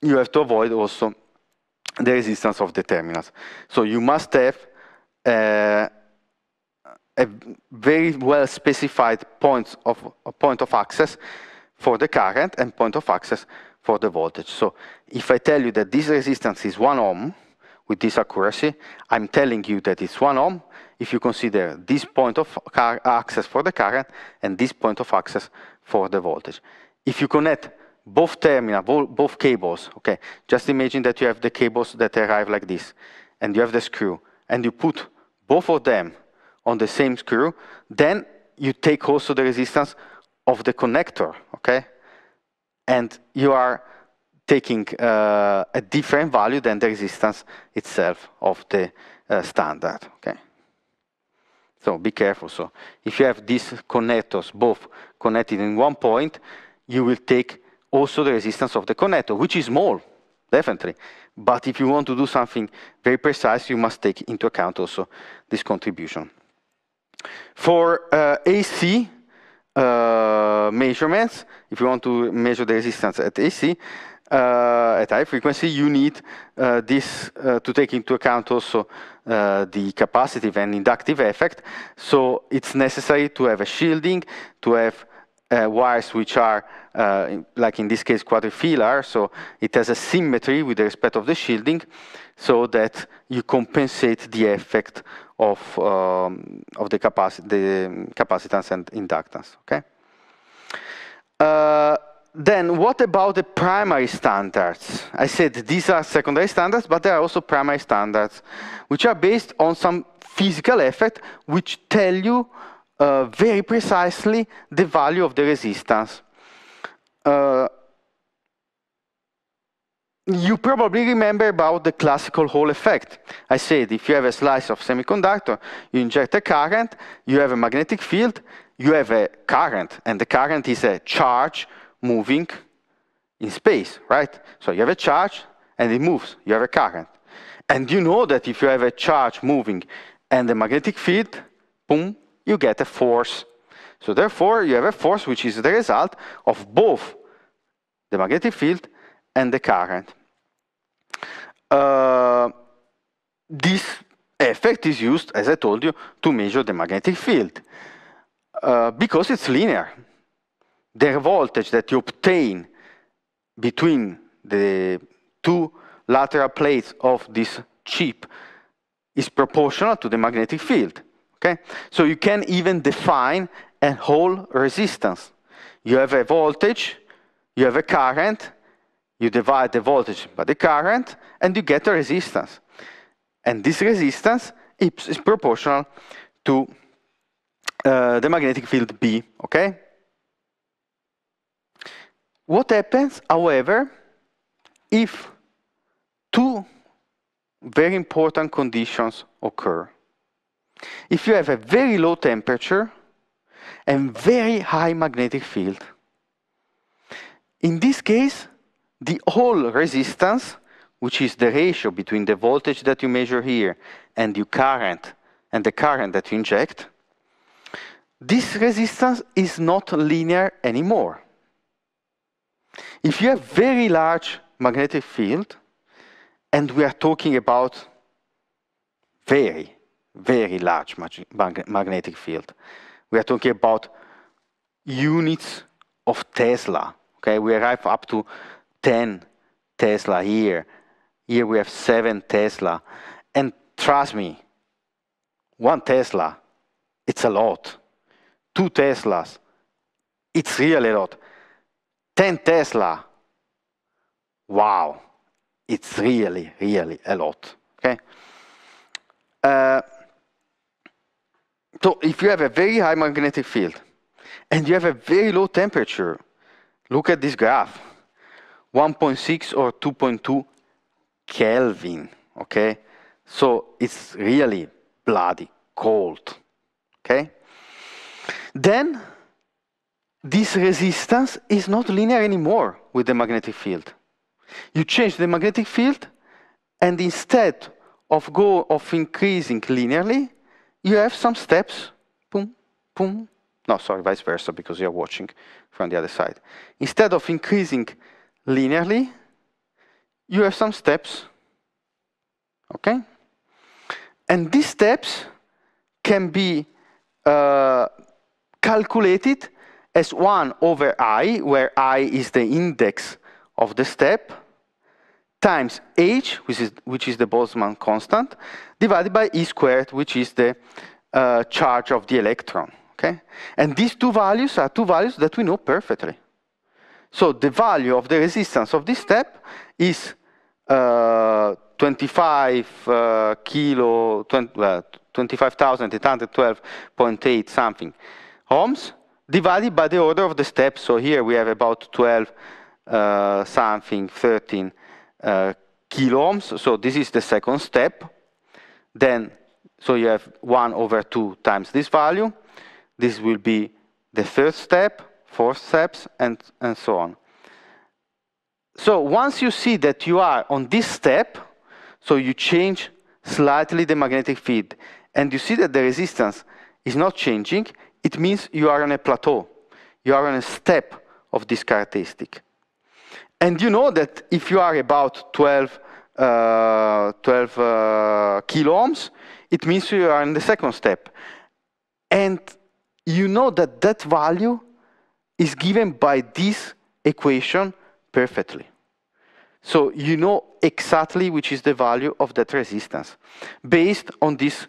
A: you have to avoid also the resistance of the terminals. So you must have a very well specified point of access for the current and point of access for the voltage. So if I tell you that this resistance is 1 ohm with this accuracy, I'm telling you that it's 1 ohm if you consider this point of access for the current and this point of access for the voltage. If you connect both terminals, both cables, okay, just imagine that you have the cables that arrive like this, and you have the screw, and you put both of them on the same screw, then you take also the resistance of the connector, okay? And you are taking a different value than the resistance itself of the standard, okay? So be careful. So if you have these connectors both connected in one point, you will take also the resistance of the connector, which is small, definitely. But if you want to do something very precise, you must take into account also this contribution. For AC measurements, if you want to measure the resistance at AC, at high frequency, you need this to take into account also the capacitive and inductive effect. So it's necessary to have a shielding, to have wires which are, like in this case, quadrifilar, so it has a symmetry with respect of the shielding, so that you compensate the effect of the capacitance and inductance. Okay. Then what about the primary standards? I said these are secondary standards, but there are also primary standards, which are based on some physical effect, which tell you very precisely the value of the resistance. You probably remember about the classical Hall effect. I said if you have a slice of semiconductor, you inject a current, you have a magnetic field, you have a current, and the current is a charge moving in space, right? So you have a charge and it moves, you have a current. And you know that if you have a charge moving and a magnetic field, boom, you get a force. So therefore, you have a force which is the result of both the magnetic field and the current. This effect is used, as I told you, to measure the magnetic field because it's linear. The voltage that you obtain between the two lateral plates of this chip is proportional to the magnetic field. Okay? So you can even define a whole resistance. You have a voltage, you have a current, you divide the voltage by the current, and you get a resistance. And this resistance is proportional to the magnetic field B, okay? What happens, however, if two very important conditions occur? If you have a very low temperature and very high magnetic field. In this case, the whole resistance, which is the ratio between the voltage that you measure here and your current and the current that you inject, this resistance is not linear anymore. If you have very large magnetic field, and we are talking about very very large magnetic field. We are talking about units of Tesla. Okay, we arrive up to 10 Tesla here. Here we have 7 Tesla. And trust me, 1 Tesla, it's a lot. 2 Teslas, it's really a lot. 10 Tesla, wow, it's really, really a lot. Okay. So if you have a very high magnetic field and you have a very low temperature, look at this graph, 1.6 or 2.2 Kelvin, okay? So it's really bloody cold, okay? Then this resistance is not linear anymore with the magnetic field. You change the magnetic field, and instead of increasing linearly, you have some steps, boom, boom. No, sorry, vice versa, because you're watching from the other side. Instead of increasing linearly, you have some steps, okay? And these steps can be calculated as 1 over I, where I is the index of the step, times h, which is the Boltzmann constant, divided by E squared, which is the charge of the electron. Okay? And these two values are two values that we know perfectly. So the value of the resistance of this step is 25,812.8 something ohms divided by the order of the steps. So here we have about 12 something, 13 kilo ohms. So this is the second step. Then, so you have 1 over 2 times this value. This will be the third step, fourth steps, and so on. So once you see that you are on this step, so you change slightly the magnetic field, and you see that the resistance is not changing, it means you are on a plateau. You are on a step of this characteristic. And you know that if you are about 12 kilo ohms, it means you are in the second step. And you know that that value is given by this equation perfectly. So you know exactly which is the value of that resistance based on this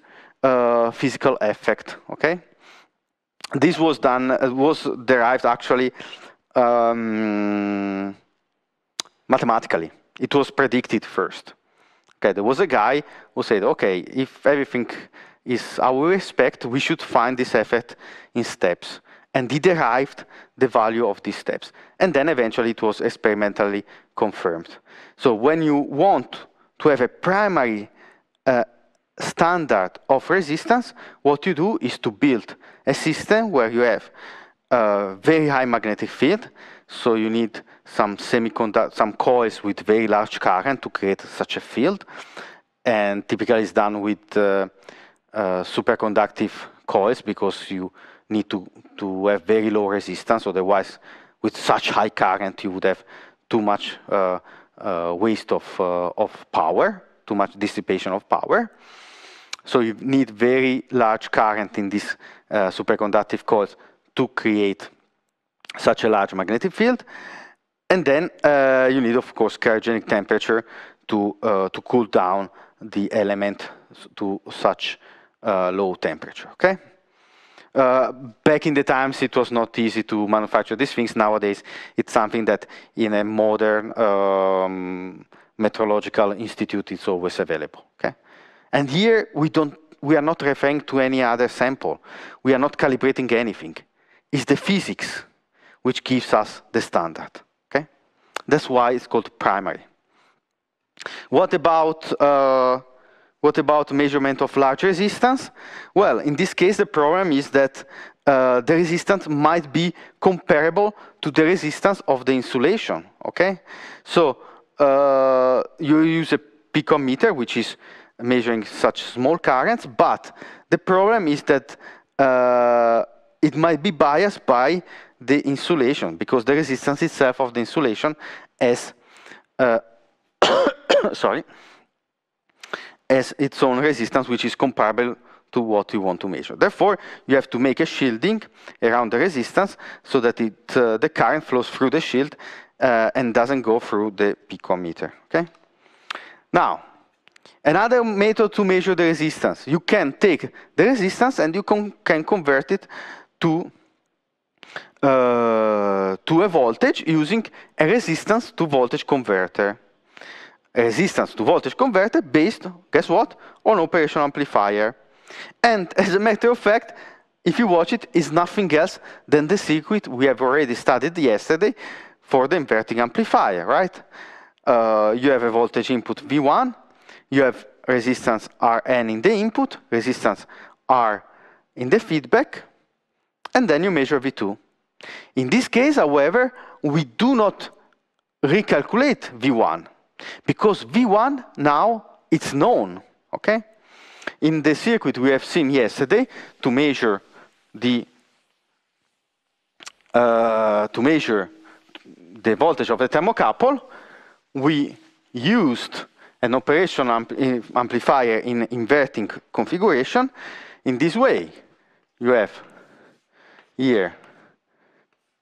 A: physical effect, okay? This was derived actually mathematically. It was predicted first. Okay, there was a guy who said, okay, if everything is how we expect, we should find this effect in steps. And he derived the value of these steps. And then eventually it was experimentally confirmed. So when you want to have a primary standard of resistance, what you do is to build a system where you have a very high magnetic field. So you need some coils with very large current to create such a field. And typically it's done with superconductive coils because you need to have very low resistance. Otherwise, with such high current, you would have too much waste of power, too much dissipation of power. So you need very large current in these superconductive coils to create such a large magnetic field. And then you need, of course, cryogenic temperature to cool down the element to such low temperature, okay? Back in the times, it was not easy to manufacture these things. Nowadays, it's something that in a modern metrological institute is always available, okay? And here, we are not referring to any other sample. We are not calibrating anything. It's the physics which gives us the standard, okay? That's why it's called primary. What about measurement of large resistance? Well, in this case, the problem is that the resistance might be comparable to the resistance of the insulation, okay? So you use a picometer, which is measuring such small currents, but the problem is that it might be biased by the insulation, because the resistance itself of the insulation has sorry, has its own resistance, which is comparable to what you want to measure. Therefore, you have to make a shielding around the resistance so that the current flows through the shield and doesn't go through the picometer. Okay? Now, another method to measure the resistance. You can take the resistance and you can convert it to a voltage using a resistance to voltage converter. A resistance to voltage converter based, guess what? On operation amplifier. And as a matter of fact, if you watch it, is nothing else than the circuit we have already studied yesterday for the inverting amplifier, right? You have a voltage input V1, you have resistance Rn in the input, resistance R in the feedback, and then you measure V2. In this case, however, we do not recalculate V1, because V1 now it's known, okay? In the circuit we have seen yesterday, to measure the voltage of the thermocouple, we used an operation amplifier in inverting configuration in this way. You have here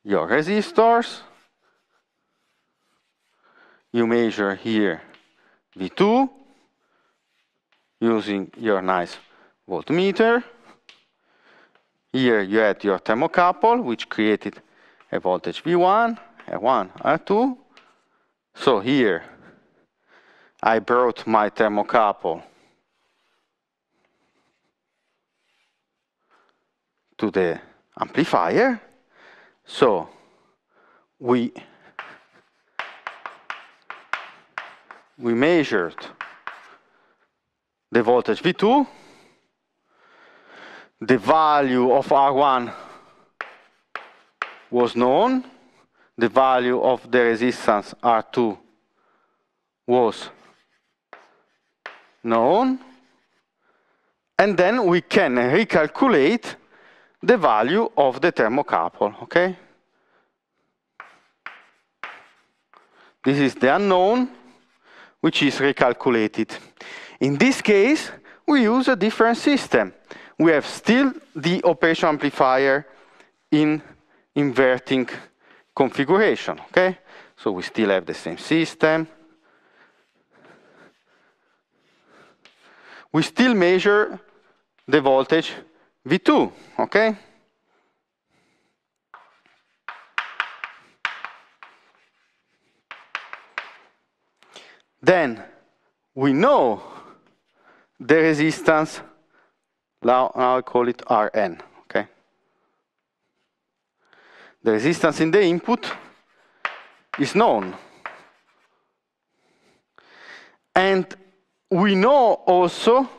A: your resistors, you measure here V2 using your nice voltmeter. Here you had your thermocouple, which created a voltage V1, R1, R2. So here I brought my thermocouple to the amplifier. So we measured the voltage V2, the value of R1 was known, the value of the resistance R2 was known, and then we can recalculate the value of the thermocouple, okay? This is the unknown, which is recalculated. In this case, we use a different system. We have still the operation amplifier in inverting configuration, okay? So we still have the same system. We still measure the voltage V2, okay? Then we know the resistance, now I call it Rn, okay? The resistance in the input is known. And we know also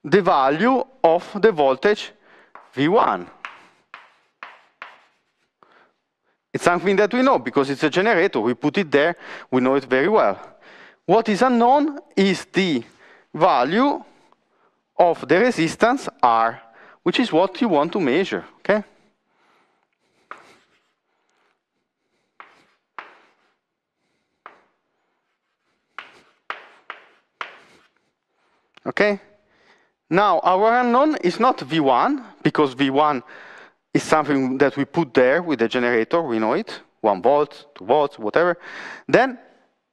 A: the value of the voltage V1. It's something that we know because it's a generator. We put it there, we know it very well. What is unknown is the value of the resistance R, which is what you want to measure, okay? Okay? Now, our unknown is not V1, because V1 is something that we put there with the generator, we know it, 1 volt, 2 volts, whatever. Then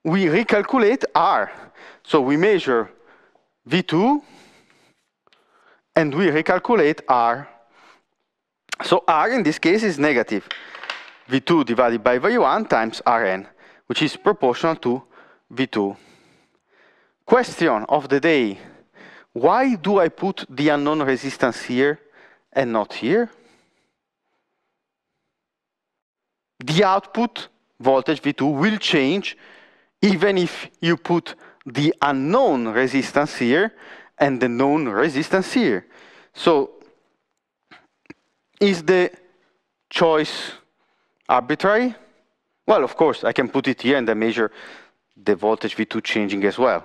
A: we recalculate R. So we measure V2, and we recalculate R. So R in this case is negative. V2 divided by V1 times Rn, which is proportional to V2. Question of the day. Why do I put the unknown resistance here and not here? The output voltage V2 will change even if you put the unknown resistance here and the known resistance here. So, is the choice arbitrary? Well, of course, I can put it here and then measure the voltage V2 changing as well.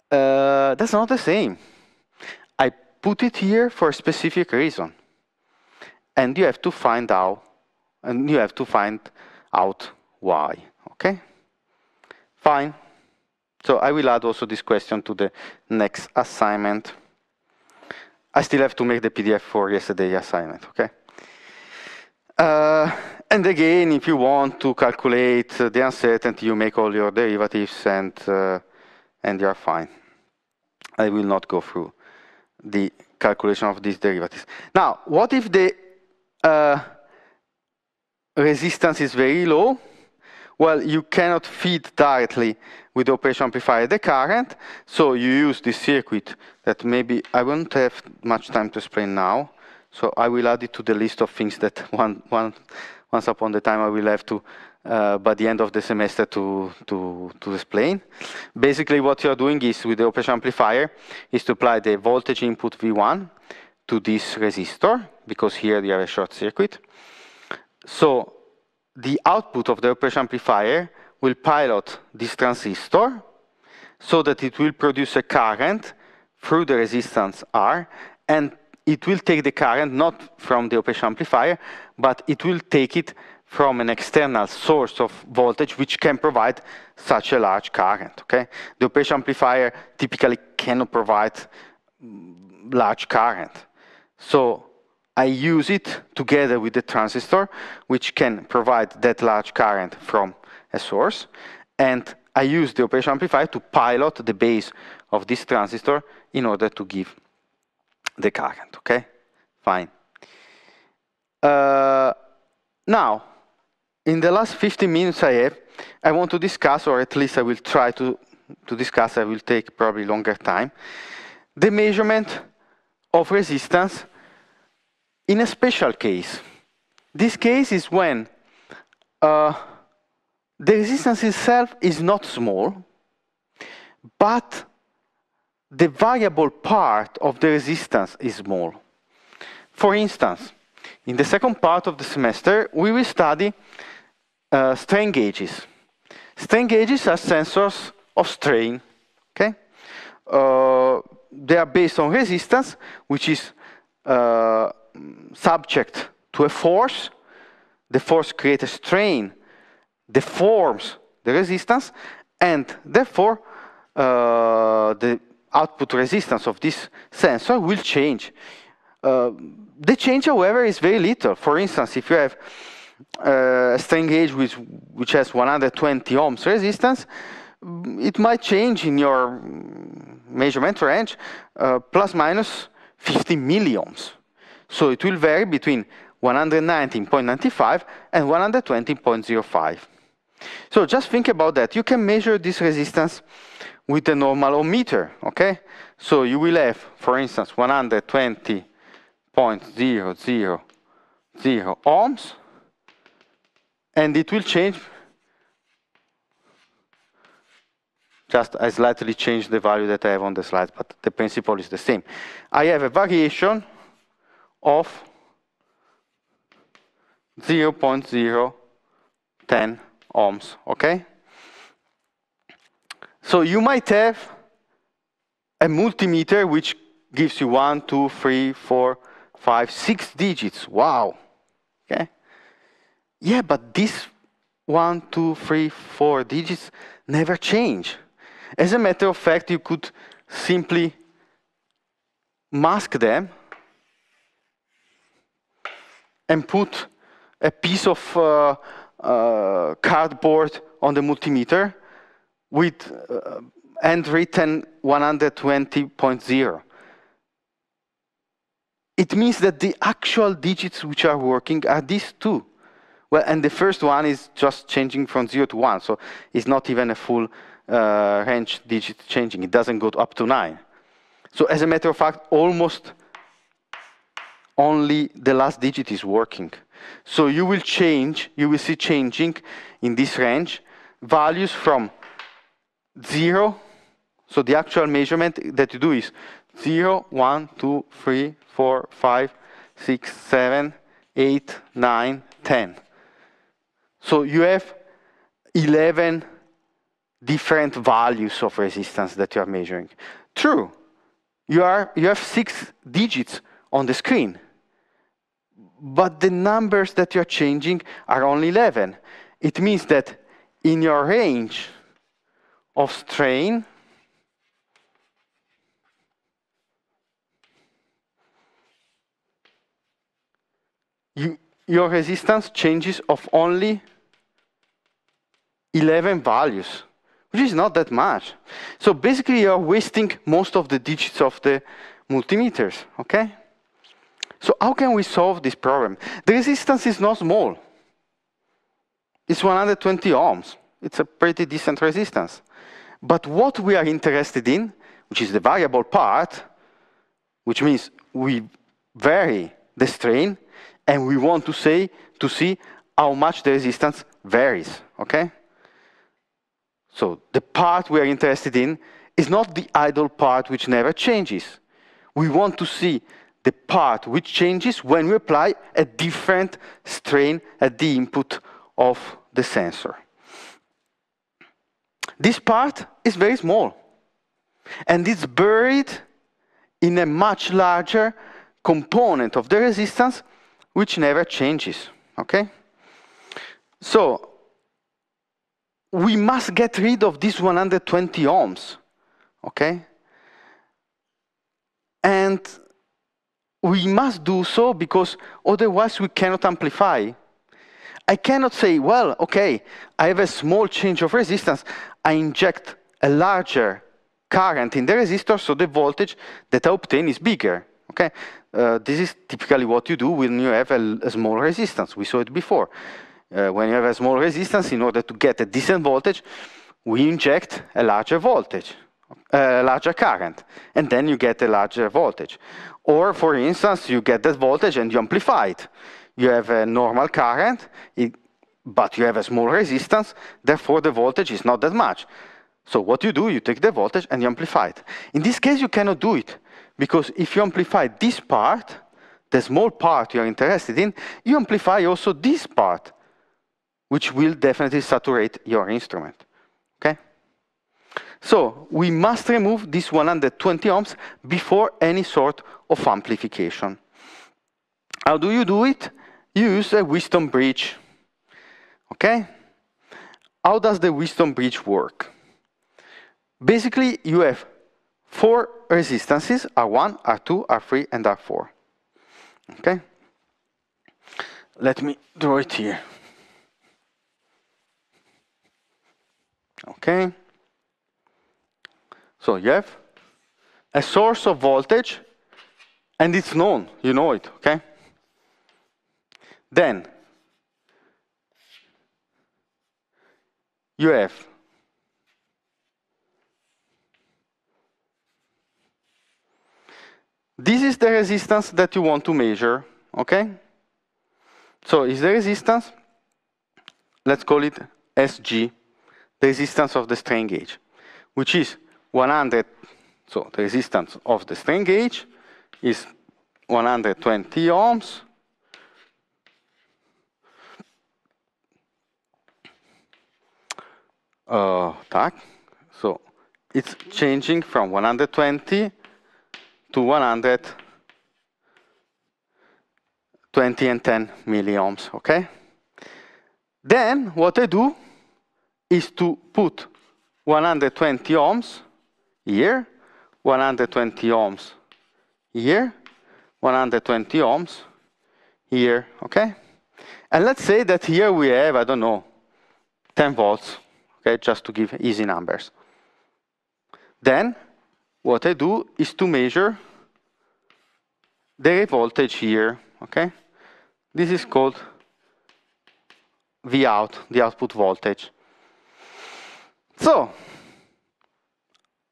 A: That's not the same. I put it here for a specific reason. And you have to find out, why, okay? Fine. So I will add also this question to the next assignment. I still have to make the PDF for yesterday assignment, okay? And again, if you want to calculate the uncertainty, you make all your derivatives and you're fine. I will not go through the calculation of these derivatives. Now, what if the resistance is very low? Well, you cannot feed directly with the operation amplifier the current, so you use this circuit that maybe I won't have much time to explain now, so I will add it to the list of things that once upon the time I will have to, by the end of the semester, to explain. Basically, what you're doing is, with the operation amplifier, is to apply the voltage input V1 to this resistor, because here you have a short circuit. So the output of the operation amplifier will pilot this transistor so that it will produce a current through the resistance R, and it will take the current not from the operation amplifier, but it will take it from an external source of voltage which can provide such a large current, okay? The operation amplifier typically cannot provide large current. So I use it together with the transistor, which can provide that large current from a source, and I use the operation amplifier to pilot the base of this transistor in order to give the current, okay? Fine. Now, in the last 15 minutes I want to discuss, or at least I will try to discuss, I will take probably longer time, the measurement of resistance in a special case. This case is when the resistance itself is not small, but the variable part of the resistance is small. For instance, in the second part of the semester, we will study strain gauges. Strain gauges are sensors of strain, okay? They are based on resistance, which is subject to a force. The force creates a strain, deforms the resistance, and therefore the output resistance of this sensor will change. The change, however, is very little. For instance, if you have a strain gauge which has 120 ohms resistance, it might change in your measurement range plus minus 50 milliohms. So it will vary between 119.95 and 120.05. So just think about that. You can measure this resistance with a normal ohm meter, okay? So you will have, for instance, 120.000 ohms, and it will change. Just I slightly change the value that I have on the slide, but the principle is the same. I have a variation of 0.010 ohms, okay? So you might have a multimeter which gives you 1, 2, 3, 4, 5, 6 digits. Wow, okay? Yeah, but these 1, 2, 3, 4 digits never change. As a matter of fact, you could simply mask them and put a piece of cardboard on the multimeter with handwritten 120.0. It means that the actual digits which are working are these two. Well, and the first one is just changing from 0 to 1, so it's not even a full range digit changing. It doesn't go up to 9. So as a matter of fact, almost only the last digit is working. So you will change, you will see changing in this range values from 0. So the actual measurement that you do is 0, 1, 2, 3, 4, 5, 6, 7, 8, 9, 10. So you have 11 different values of resistance that you are measuring. True, you have 6 digits on the screen, but the numbers that you're changing are only 11. It means that in your range of strain, your resistance changes of only 11 values, which is not that much. So basically you're wasting most of the digits of the multimeters, okay? So how can we solve this problem? The resistance is not small. It's 120 ohms. It's a pretty decent resistance. But what we are interested in, which is the variable part, which means we vary the strain, and we want to see how much the resistance varies, okay? So the part we are interested in is not the idle part which never changes. We want to see the part which changes when we apply a different strain at the input of the sensor. This part is very small, and it's buried in a much larger component of the resistance which never changes, okay? So we must get rid of this 120 ohms, okay? And we must do so because otherwise we cannot amplify. I cannot say, well, okay, I have a small change of resistance, I inject a larger current in the resistor, so the voltage that I obtain is bigger, okay? This is typically what you do when you have a small resistance. We saw it before. When you have a small resistance, in order to get a decent voltage, we inject a larger voltage, a larger current, and then you get a larger voltage. Or, for instance, you get that voltage and you amplify it. You have a normal current, but you have a small resistance, therefore the voltage is not that much. So what you do, you take the voltage and you amplify it. In this case, you cannot do it, because if you amplify this part, the small part you are interested in, you amplify also this part, which will definitely saturate your instrument, okay? So we must remove this 120 ohms before any sort of amplification. How do you do it? You use a Wheatstone bridge, okay? How does the Wheatstone bridge work? Basically, you have 4 resistances, R1, R2, R3, and R4, okay? Let me draw it here. Okay? So you have a source of voltage, and it's known, you know it, okay? Then you have this is the resistance that you want to measure, okay? So is the resistance, let's call it SG, the resistance of the strain gauge, which is 100, so the resistance of the strain gauge is 120 ohms so it's changing from 120 to 120 and 10 milliohms, okay? Then what I do is to put 120 ohms here, 120 ohms here, 120 ohms here, okay? And let's say that here we have, I don't know, 10 volts, okay, just to give easy numbers. Then what I do is to measure the voltage here, okay? This is called V out, the output voltage. So,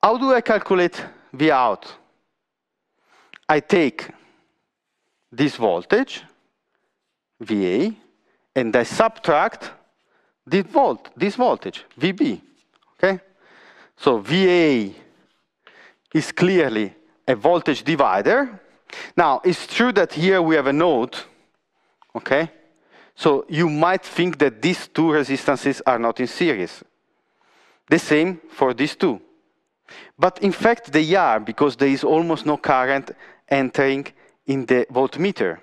A: how do I calculate V out? I take this voltage, VA, and I subtract this voltage, VB, okay? So VA is clearly a voltage divider. Now, it's true that here we have a node, okay? So you might think that these 2 resistances are not in series. The same for these 2. But in fact, they are, because there is almost no current entering in the voltmeter,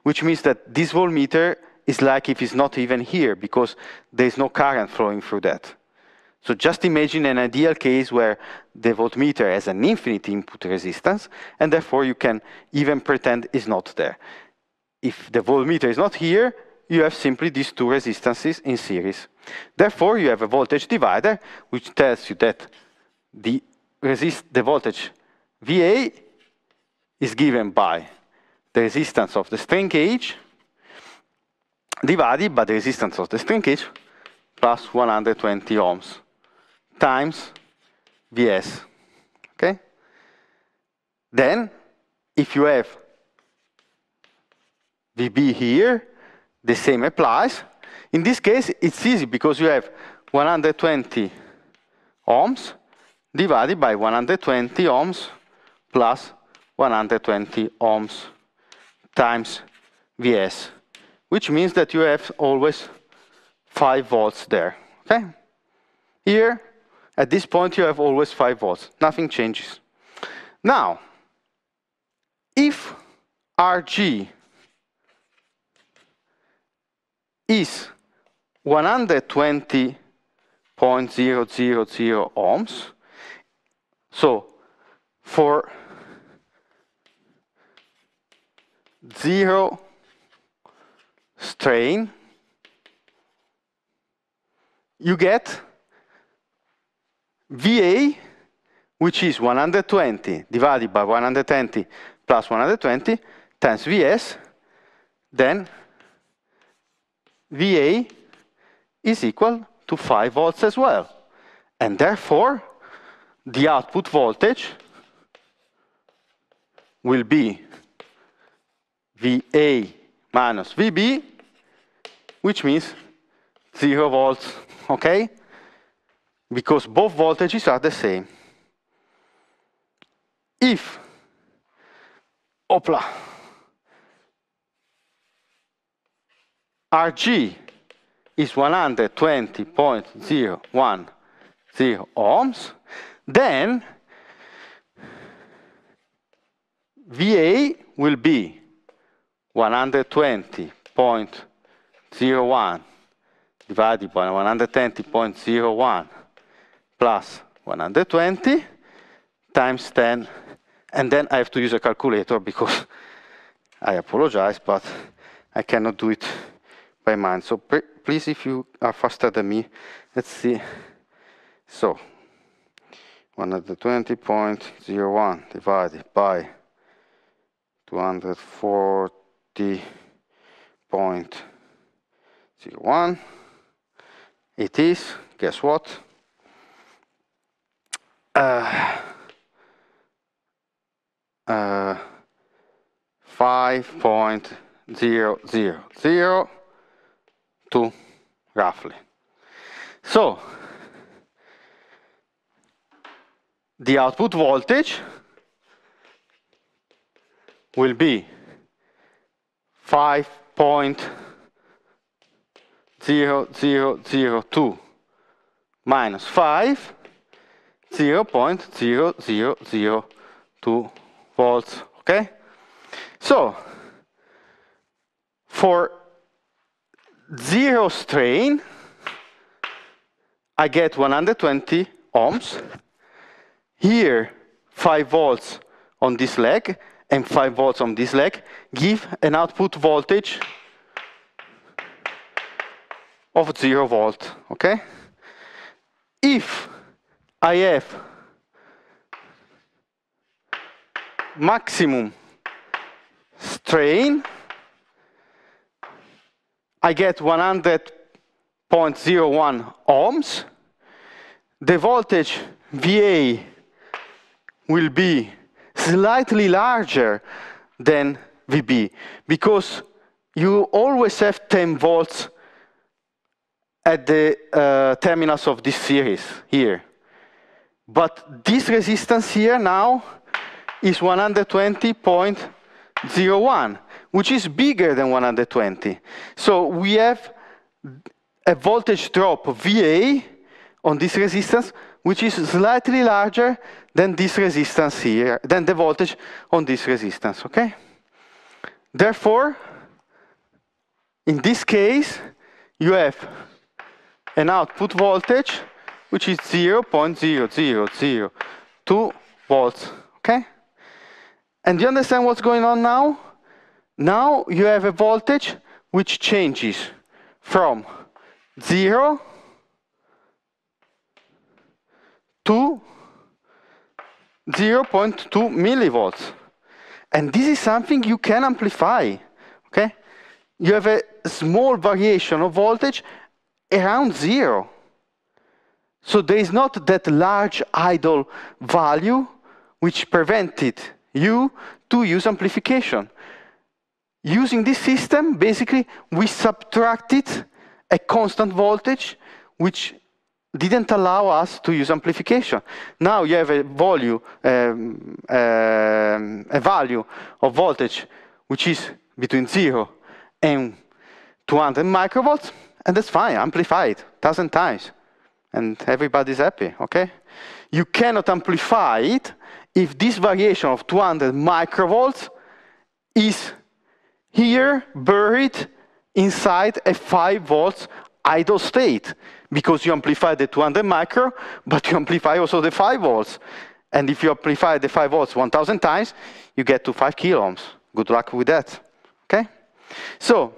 A: which means that this voltmeter is like if it's not even here, because there is no current flowing through that. So just imagine an ideal case where the voltmeter has an infinite input resistance, and therefore you can even pretend it's not there. if the voltmeter is not here, you have simply these two resistances in series. Therefore, you have a voltage divider, which tells you that the voltage VA is given by the resistance of the strain gauge divided by the resistance of the strain gauge plus 120 ohms times Vs. Okay? Then, if you have VB here, the same applies. In this case, it's easy because you have 120 ohms divided by 120 ohms plus 120 ohms times Vs, which means that you have always 5 volts there. Okay? Here, at this point, you have always 5 volts. Nothing changes. Now, if Rg is 120.000 ohms, so for 0 strain, you get VA, which is 120 divided by 120 plus 120 times Vs, then VA is equal to 5 volts as well. And therefore, the output voltage will be VA minus VB, which means 0 volts, okay? Because both voltages are the same. If, Rg is 120.010 ohms, then VA will be 120.01 divided by 120.01 plus 120 times 10, and then I have to use a calculator because I apologize, but I cannot do it by mind. So please, if you are faster than me, let's see. So 120.01 divided by 240.01, it is, guess what? 5.0002 roughly. So the output voltage will be 5.0002 minus 5, 0.0002 volts, okay? So, for 0 strain, I get 120 ohms. Here, 5 volts on this leg and 5 volts on this leg give an output voltage of 0 volt, okay? If I have maximum strain, I get 100.01 ohms. The voltage VA will be slightly larger than VB because you always have 10 volts at the terminals of this series here. But this resistance here now is 120.01, which is bigger than 120. So we have a voltage drop VA on this resistance, which is slightly larger than this resistance here, than the voltage on this resistance, okay? Therefore, in this case, you have an output voltage which is 0.0002 volts, okay? And do you understand what's going on now? Now you have a voltage which changes from 0 to 0.2 millivolts. And this is something you can amplify, okay? You have a small variation of voltage around 0. So there is not that large idle value which prevented you to use amplification. Using this system, basically, we subtracted a constant voltage which didn't allow us to use amplification. Now you have a value of voltage which is between 0 and 200 microvolts, and that's fine, amplify it 1,000 times, and everybody's happy, okay? You cannot amplify it if this variation of 200 microvolts is here buried inside a 5 volts idle state, because you amplify the 200 micro, but you amplify also the 5 volts. And if you amplify the 5 volts 1,000 times, you get to 5 kilo ohms. Good luck with that, okay? So,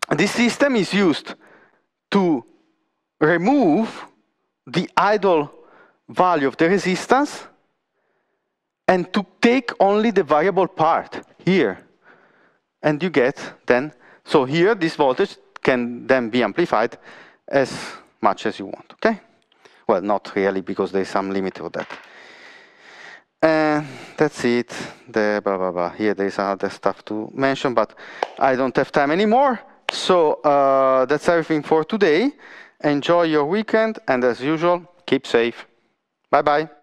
A: this system is used to remove the idle value of the resistance and to take only the variable part here. And you get then, so here this voltage can then be amplified as much as you want, okay? Well, not really, because there's some limit to that. And that's it, the blah, blah, blah. Here there's other stuff to mention, but I don't have time anymore. So that's everything for today. Enjoy your weekend, and as usual, keep safe. Bye-bye.